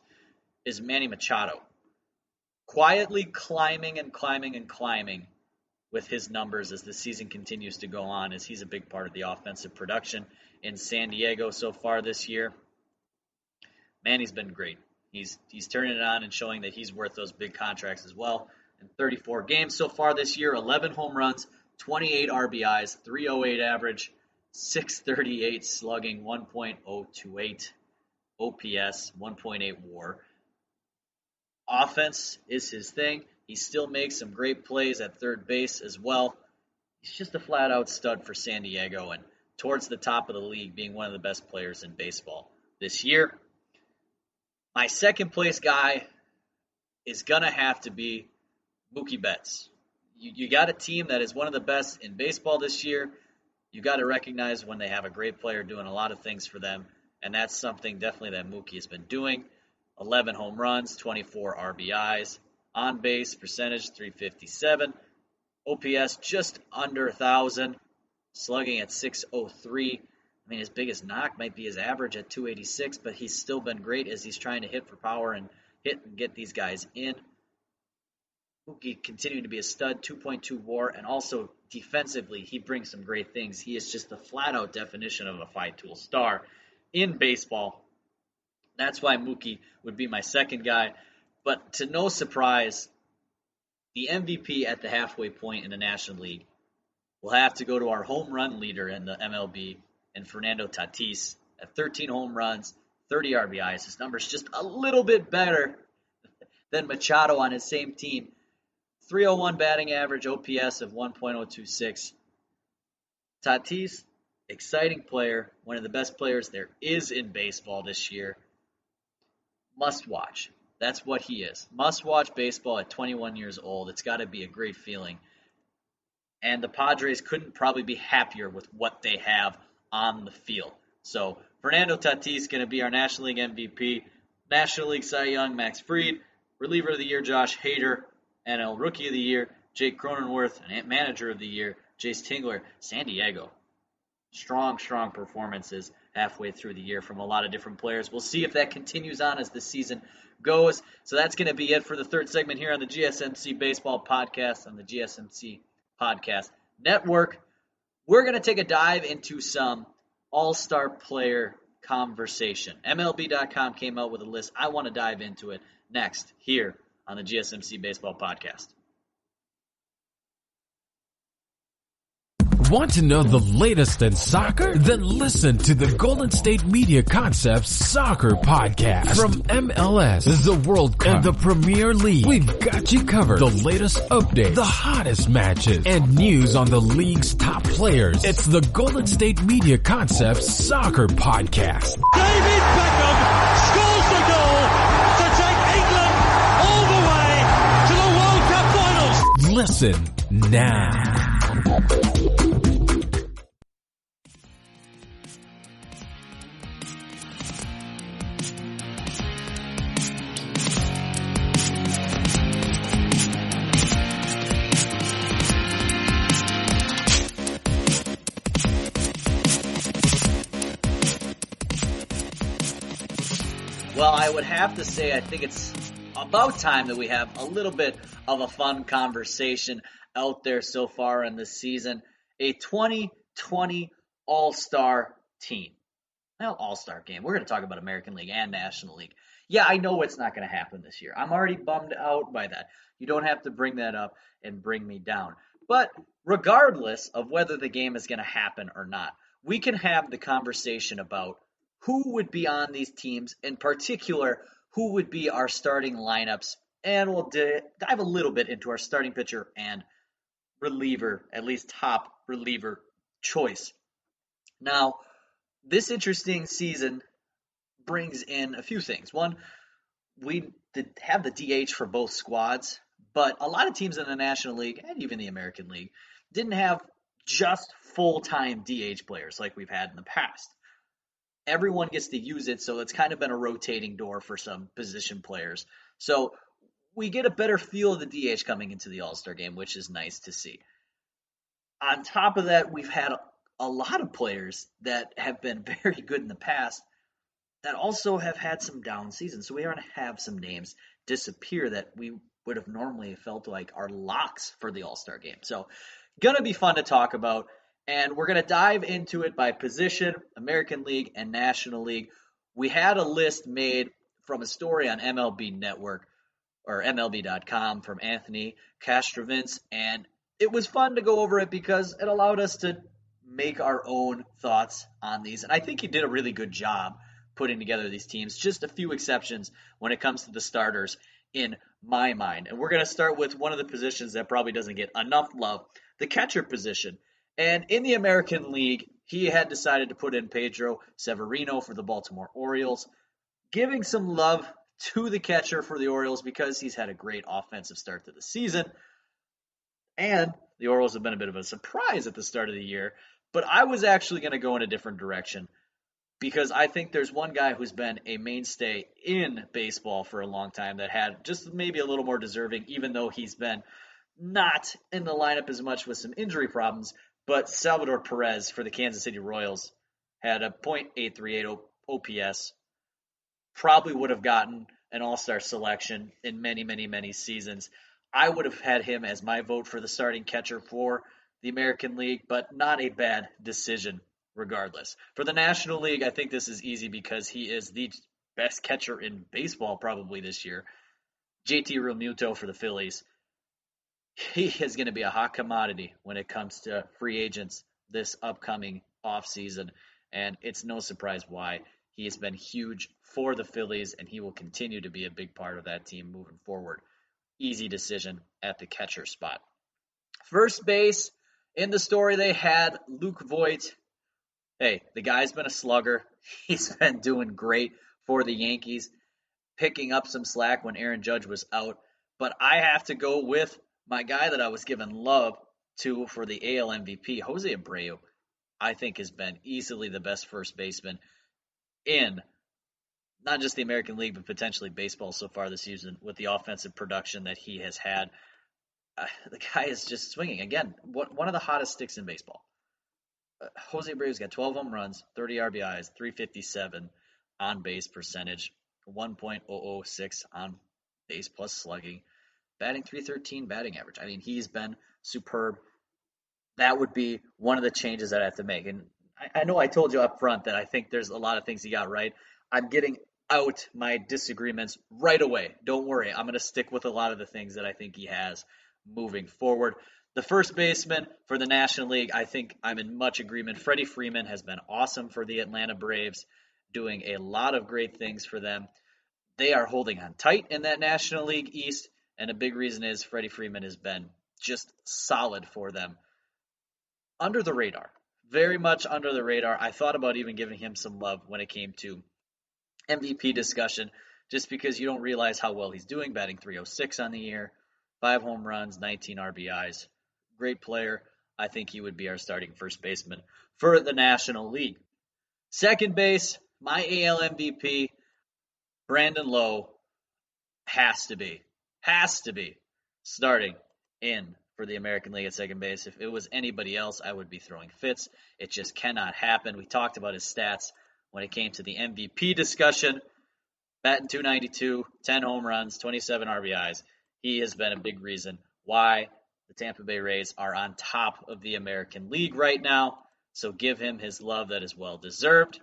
is Manny Machado. Quietly climbing with his numbers as the season continues to go on, as he's a big part of the offensive production in San Diego so far this year. Manny's been great. He's turning it on and showing that he's worth those big contracts as well. In 34 games so far this year, 11 home runs, 28 RBIs, .308 average, .638 slugging, 1.028 OPS, 1.8 WAR. Offense is his thing. He still makes some great plays at third base as well. He's just a flat-out stud for San Diego and towards the top of the league, being one of the best players in baseball this year. My second place guy is going to have to be Mookie Betts. You got a team that is one of the best in baseball this year. You got to recognize when they have a great player doing a lot of things for them, and that's something definitely that Mookie has been doing. 11 home runs, 24 RBIs, on base percentage 357, OPS just under 1,000, slugging at 603. I mean, his biggest knock might be his average at 286, but he's still been great as he's trying to hit for power and hit and get these guys in. Mookie continuing to be a stud, 2.2 WAR, and also defensively, he brings some great things. He is just the flat-out definition of a five-tool star in baseball. That's why Mookie would be my second guy. But to no surprise, the MVP at the halfway point in the National League will have to go to our home run leader in the MLB, and Fernando Tatis at 13 home runs, 30 RBIs. His number's just a little bit better than Machado on his same team. 301 batting average, OPS of 1.026. Tatis, exciting player, one of the best players there is in baseball this year. Must watch. That's what he is. Must watch baseball at 21 years old. It's got to be a great feeling. And the Padres couldn't probably be happier with what they have on the field. So Fernando Tatis going to be our National League MVP. National League Cy Young, Max Fried. Reliever of the Year, Josh Hader. NL Rookie of the Year, Jake Cronenworth. And Manager of the Year, Jace Tingler. San Diego. Strong performances halfway through the year from a lot of different players. We'll see if that continues on as the season goes. So that's going to be it for the third segment here on the GSMC Baseball Podcast on the GSMC Podcast Network. We're going to take a dive into some all-star player conversation. MLB.com came out with a list. I want to dive into it next here on the GSMC Baseball Podcast. Want to know the latest in soccer? Then listen to the Golden State Media Concepts Soccer Podcast. From MLS, the World Cup, and the Premier League, we've got you covered. The latest updates, the hottest matches, and news on the league's top players. It's the Golden State Media Concepts Soccer Podcast. David Beckham scores the goal to take England all the way to the World Cup finals. Listen now. Well, I would have to say I think it's about time that we have a little bit of a fun conversation out there so far in this season. A 2020 All-Star team. Well, All-Star game. We're going to talk about American League and National League. Yeah, I know it's not going to happen this year. I'm already bummed out by that. You don't have to bring that up and bring me down. But regardless of whether the game is going to happen or not, we can have the conversation about who would be on these teams, in particular, who would be our starting lineups, and we'll dive a little bit into our starting pitcher and reliever, at least top reliever choice. Now, This interesting season brings in a few things. One, we did have the DH for both squads, but a lot of teams in the National League and even the American League didn't have just full-time DH players like we've had in the past. Everyone gets to use it, so it's kind of been a rotating door for some position players. So we get a better feel of the DH coming into the All-Star game, which is nice to see. On top of that, we've had a lot of players that have been very good in the past that also have had some down seasons. So we are going to have some names disappear that we would have normally felt like are locks for the All-Star game. So going to be fun to talk about. And we're going to dive into it by position, American League and National League. We had a list made from a story on MLB Network or MLB.com from Anthony Castrovins, and it was fun to go over it because it allowed us to make our own thoughts on these. And I think he did a really good job putting together these teams. Just a few exceptions when it comes to the starters in my mind. And we're going to start with one of the positions that probably doesn't get enough love, the catcher position. And in the American League, he had decided to put in Pedro Severino for the Baltimore Orioles, giving some love to the catcher for the Orioles because he's had a great offensive start to the season. And the Orioles have been a bit of a surprise at the start of the year. But I was actually going to go in a different direction because I think there's one guy who's been a mainstay in baseball for a long time that had just maybe a little more deserving, even though he's been not in the lineup as much with some injury problems. But Salvador Perez for the Kansas City Royals had a .838 OPS, probably would have gotten an all-star selection in many, many, many seasons. I would have had him as my vote for the starting catcher for the American League, but not a bad decision regardless. For the National League, I think this is easy because he is the best catcher in baseball probably this year. JT Realmuto for the Phillies. He is going to be a hot commodity when it comes to free agents this upcoming offseason, and it's no surprise why. He has been huge for the Phillies, and he will continue to be a big part of that team moving forward. Easy decision at the catcher spot. First base, in the story they had Luke Voit. Hey, the guy's been a slugger. He's been doing great for the Yankees, picking up some slack when Aaron Judge was out. But I have to go with my guy that I was giving love to for the AL MVP, Jose Abreu. I think has been easily the best first baseman in not just the American League, but potentially baseball so far this season with the offensive production that he has had. The guy is just swinging. Again, one of the hottest sticks in baseball. Jose Abreu's got 12 home runs, 30 RBIs, 357 on base percentage, 1.006 on base plus slugging, batting .313 batting average. I mean, he's been superb. That would be one of the changes that I have to make. And I know I told you up front that I think there's a lot of things he got right. I'm getting out my disagreements right away. Don't worry. I'm going to stick with a lot of the things that I think he has moving forward. The first baseman for the National League, I think I'm in much agreement. Freddie Freeman has been awesome for the Atlanta Braves, doing a lot of great things for them. They are holding on tight in that National League East, and a big reason is Freddie Freeman has been just solid for them. Under the radar, very much under the radar. I thought about even giving him some love when it came to MVP discussion, just because you don't realize how well he's doing, batting .306 on the year, 5 home runs, 19 RBIs. Great player. I think he would be our starting first baseman for the National League. Second base, my AL MVP, Brandon Lowe, has to be starting in for the American League at second base. If it was anybody else, I would be throwing fits. It just cannot happen. We talked about his stats when it came to the MVP discussion. Batting .292, 10 home runs, 27 RBIs. He has been a big reason why the Tampa Bay Rays are on top of the American League right now. So give him his love that is well deserved.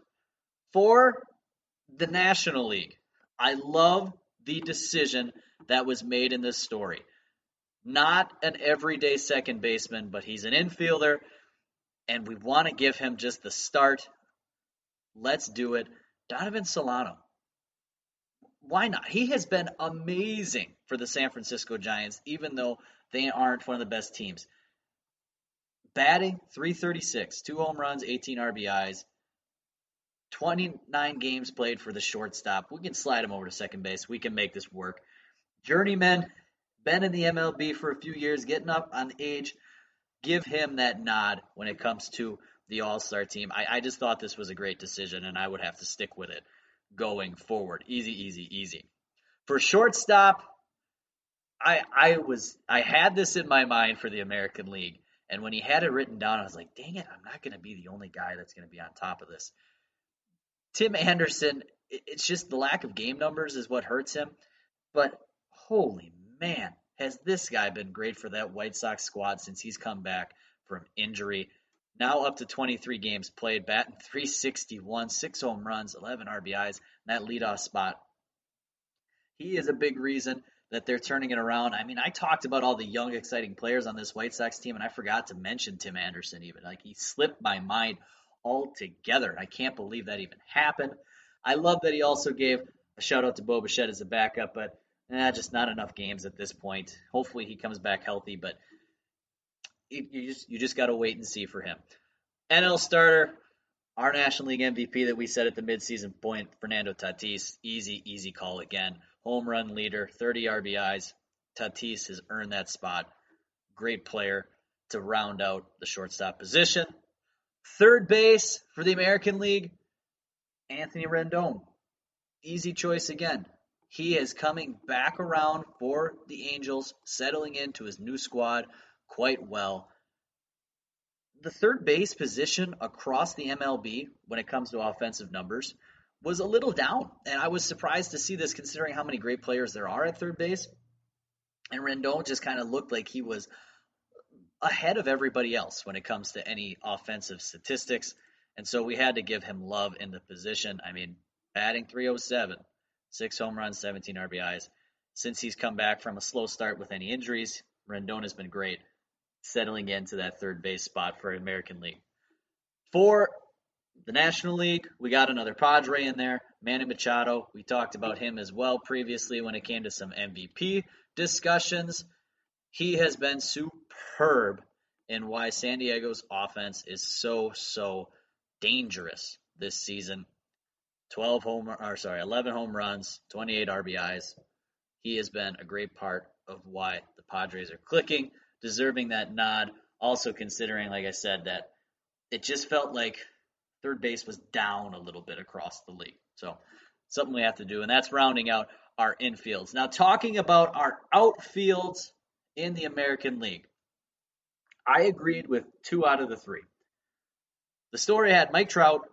For the National League, I love the decision that was made in this story. Not an everyday second baseman, but he's an infielder, and we want to give him just the start. Let's do it. Donovan Solano. Why not? He has been amazing for the San Francisco Giants, even though they aren't one of the best teams. Batting .336, 2 home runs, 18 RBIs. 29 games played for the shortstop. We can slide him over to second base. We can make this work. Journeyman, been in the MLB for a few years, getting up on age. Give him that nod when it comes to the All-Star team. I just thought this was a great decision, and I would have to stick with it going forward. Easy. For shortstop, I had this in my mind for the American League, and when he had it written down, I was like, dang it, I'm not going to be the only guy that's going to be on top of this. Tim Anderson, it's just the lack of game numbers is what hurts him, but holy man, has this guy been great for that White Sox squad since he's come back from injury. Now up to 23 games played, batting .361, 6 home runs, 11 RBIs, and that leadoff spot. He is a big reason that they're turning it around. I mean, I talked about all the young, exciting players on this White Sox team, and I forgot to mention Tim Anderson even. Like, he slipped my mind altogether. I can't believe that even happened. I love that he also gave a shout-out to Bo Bichette as a backup, but just not enough games at this point. Hopefully he comes back healthy, but you just got to wait and see for him. NL starter, our National League MVP that we said at the midseason point, Fernando Tatis. Easy call again. Home run leader, 30 RBIs. Tatis has earned that spot. Great player to round out the shortstop position. Third base for the American League, Anthony Rendon. Easy choice again. He is coming back around for the Angels, settling into his new squad quite well. The third base position across the MLB when it comes to offensive numbers was a little down, and I was surprised to see this considering how many great players there are at third base. And Rendon just kind of looked like he was ahead of everybody else when it comes to any offensive statistics, and so we had to give him love in the position. I mean, batting .307, 6 home runs, 17 RBIs. Since he's come back from a slow start with any injuries, Rendon has been great, settling into that third base spot for American League. For the National League, we got another Padre in there, Manny Machado. We talked about him as well previously when it came to some MVP discussions. He has been superb in why San Diego's offense is so dangerous this season. 11 home runs, 28 RBIs. He has been a great part of why the Padres are clicking, deserving that nod. Also considering, like I said, that it just felt like third base was down a little bit across the league. So something we have to do, and that's rounding out our infields. Now, talking about our outfields in the American League, I agreed with 2 out of the 3. The story had Mike Trout,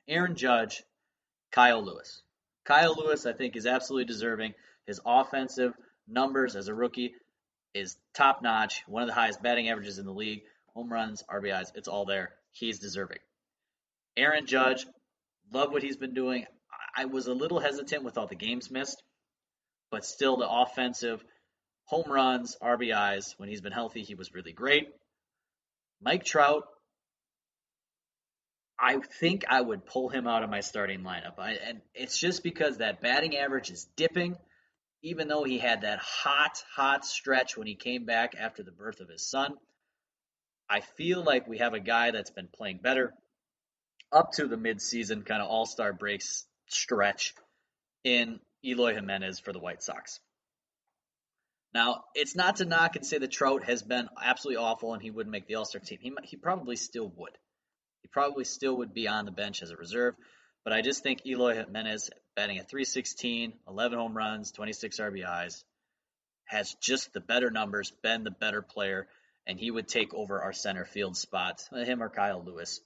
Aaron Judge, Kyle Lewis. Kyle Lewis, I think, is absolutely deserving. His offensive numbers as a rookie is top-notch, one of the highest batting averages in the league. Home runs, RBIs, it's all there. He's deserving. Aaron Judge, love what he's been doing. I was a little hesitant with all the games missed, but still the offensive home runs, RBIs, when he's been healthy, he was really great. Mike Trout, I think I would pull him out of my starting lineup. And it's just because that batting average is dipping, even though he had that hot stretch when he came back after the birth of his son. I feel like we have a guy that's been playing better up to the midseason kind of all-star breaks stretch in Eloy Jimenez for the White Sox. Now, it's not to knock and say that Trout has been absolutely awful and he wouldn't make the all-star team. He probably still would. He probably still would be on the bench as a reserve. But I just think Eloy Jimenez, batting at .316, 11 home runs, 26 RBIs, has just the better numbers, been the better player, and he would take over our center field spots, him or Kyle Lewis,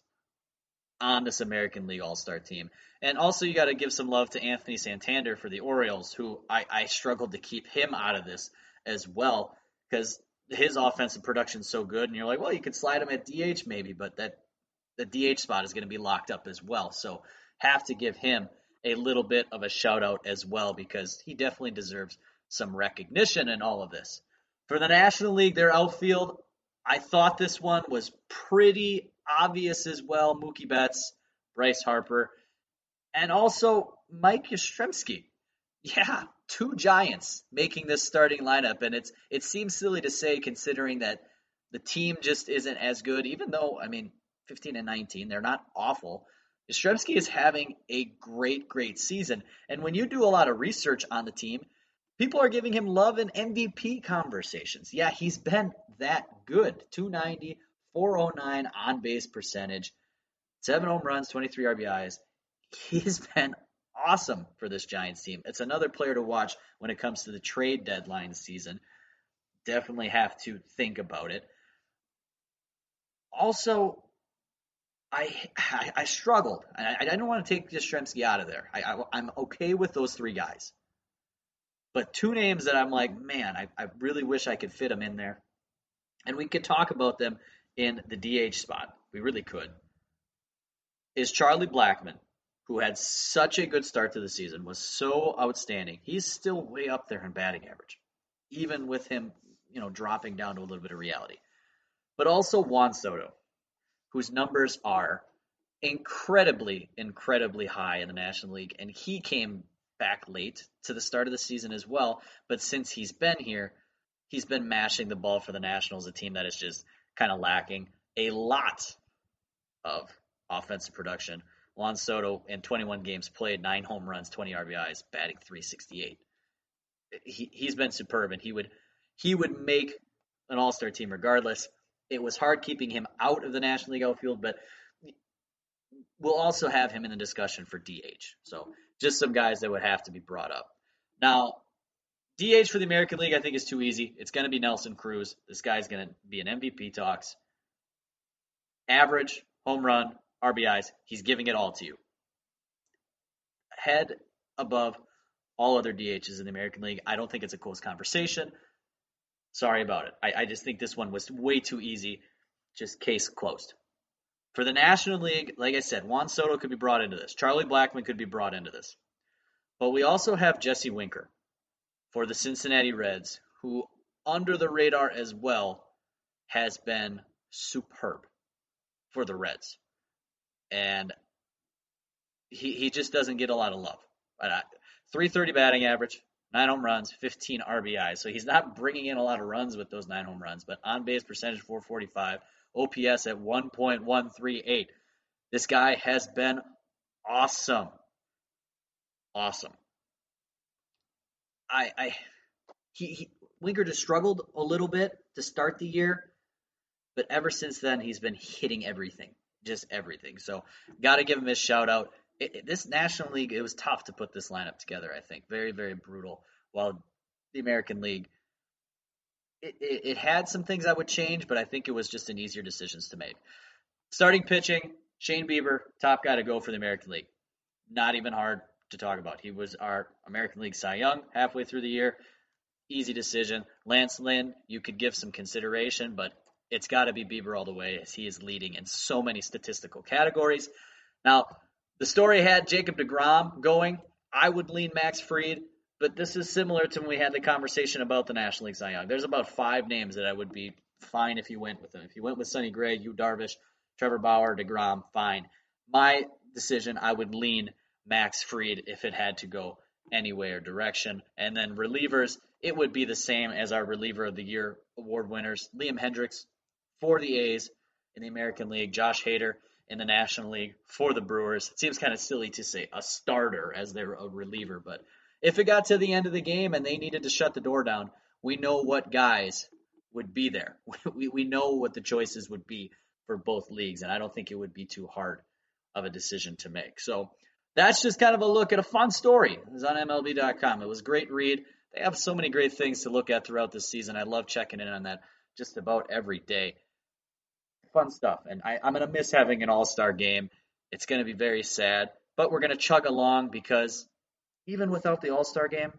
on this American League All-Star team. And also you got to give some love to Anthony Santander for the Orioles, who I struggled to keep him out of this as well because his offensive production is so good. And you're like, well, you could slide him at DH maybe, but the DH spot is going to be locked up as well. So have to give him a little bit of a shout out as well because he definitely deserves some recognition in all of this. For the National League, their outfield, I thought this one was pretty obvious as well. Mookie Betts, Bryce Harper, and also Mike Yastrzemski. Yeah, 2 Giants making this starting lineup, and it seems silly to say considering that the team just isn't as good, even though, 15 and 19, they're not awful. Yastrzemski is having a great, great season. And when you do a lot of research on the team, people are giving him love in MVP conversations. Yeah, he's been that good. 290, 409 on base percentage, 7 home runs, 23 RBIs. He's been awesome for this Giants team. It's another player to watch when it comes to the trade deadline season. Definitely have to think about it. Also, I struggled. I didn't want to take Yastrzemski out of there. I'm okay with those three guys. But two names that I'm like, man, I really wish I could fit them in there. And we could talk about them in the DH spot. We really could. Is Charlie Blackmon, who had such a good start to the season, was so outstanding. He's still way up there in batting average, even with him, dropping down to a little bit of reality. But also Juan Soto, whose numbers are incredibly, incredibly high in the National League. And he came back late to the start of the season as well. But since he's been here, he's been mashing the ball for the Nationals, a team that is just kind of lacking a lot of offensive production. Juan Soto, in 21 games played, 9 home runs, 20 RBIs, batting .368. He's been superb, and he would make an all-star team regardless. It was hard keeping him out of the National League outfield, but we'll also have him in the discussion for DH. So just some guys that would have to be brought up. Now, DH for the American League I think is too easy. It's going to be Nelson Cruz. This guy's going to be in MVP talks. Average, home run, RBIs, he's giving it all to you. Head above all other DHs in the American League. I don't think it's a close conversation. Sorry about it. I just think this one was way too easy. Just case closed. For the National League, like I said, Juan Soto could be brought into this. Charlie Blackmon could be brought into this. But we also have Jesse Winker for the Cincinnati Reds, who, under the radar as well, has been superb for the Reds. And he just doesn't get a lot of love. But 330 batting average, 9 home runs, 15 RBIs. So he's not bringing in a lot of runs with those 9 home runs, but on-base percentage 445, OPS at 1.138. This guy has been awesome. Awesome. Winker just struggled a little bit to start the year, but ever since then he's been hitting everything, just everything. So got to give him his shout out. This National League, it was tough to put this lineup together, I think. Very, very brutal. While the American League, it had some things I would change, but I think it was just an easier decisions to make. Starting pitching, Shane Bieber, top guy to go for the American League. Not even hard to talk about. He was our American League Cy Young halfway through the year. Easy decision. Lance Lynn, you could give some consideration, but it's got to be Bieber all the way, as he is leading in so many statistical categories. Now, the story had Jacob deGrom going. I would lean Max Fried, but this is similar to when we had the conversation about the National League Cy Young. There's about 5 names that I would be fine if you went with them. If you went with Sonny Gray, Yu Darvish, Trevor Bauer, deGrom, fine. My decision, I would lean Max Fried if it had to go any way or direction. And then relievers, it would be the same as our Reliever of the Year award winners. Liam Hendricks for the A's in the American League, Josh Hader in the National League for the Brewers. It seems kind of silly to say a starter as they're a reliever, but if it got to the end of the game and they needed to shut the door down, we know what guys would be there. We know what the choices would be for both leagues, and I don't think it would be too hard of a decision to make. So that's just kind of a look at a fun story. It was on MLB.com. It was a great read. They have so many great things to look at throughout this season. I love checking in on that just about every day. Fun stuff. And I'm going to miss having an all-star game. It's going to be very sad, but we're going to chug along because even without the all-star game,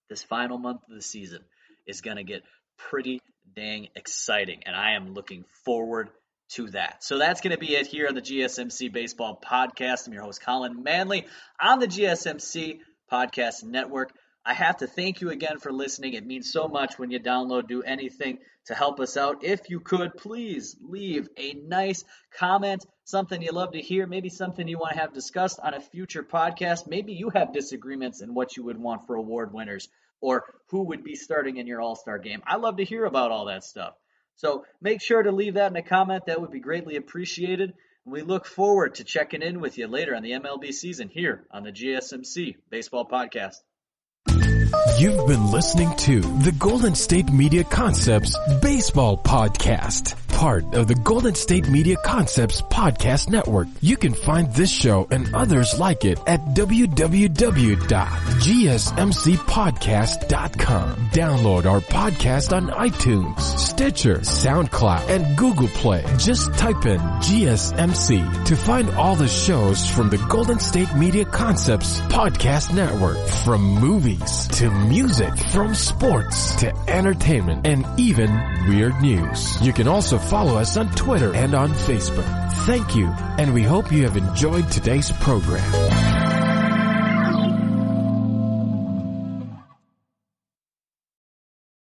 this final month of the season is going to get pretty dang exciting, and I am looking forward to that. So that's going to be it here on the GSMC Baseball Podcast. I'm your host, Collin Manley, on the GSMC Podcast Network. I have to thank you again for listening. It means so much when you download, do anything to help us out. If you could, please leave a nice comment, something you love to hear, maybe something you want to have discussed on a future podcast. Maybe you have disagreements in what you would want for award winners or who would be starting in your all-star game. I love to hear about all that stuff. So make sure to leave that in a comment. That would be greatly appreciated. We look forward to checking in with you later on the MLB season here on the GSMC Baseball Podcast. You've been listening to the Golden State Media Concepts Baseball Podcast, part of the Golden State Media Concepts Podcast Network. You can find this show and others like it at www.gsmcpodcast.com. Download our podcast on iTunes, Stitcher, SoundCloud, and Google Play. Just type in GSMC to find all the shows from the Golden State Media Concepts Podcast Network, from movies to music, from sports to entertainment, and even weird news. You can also follow us on Twitter and on Facebook. Thank you, and we hope you have enjoyed today's program.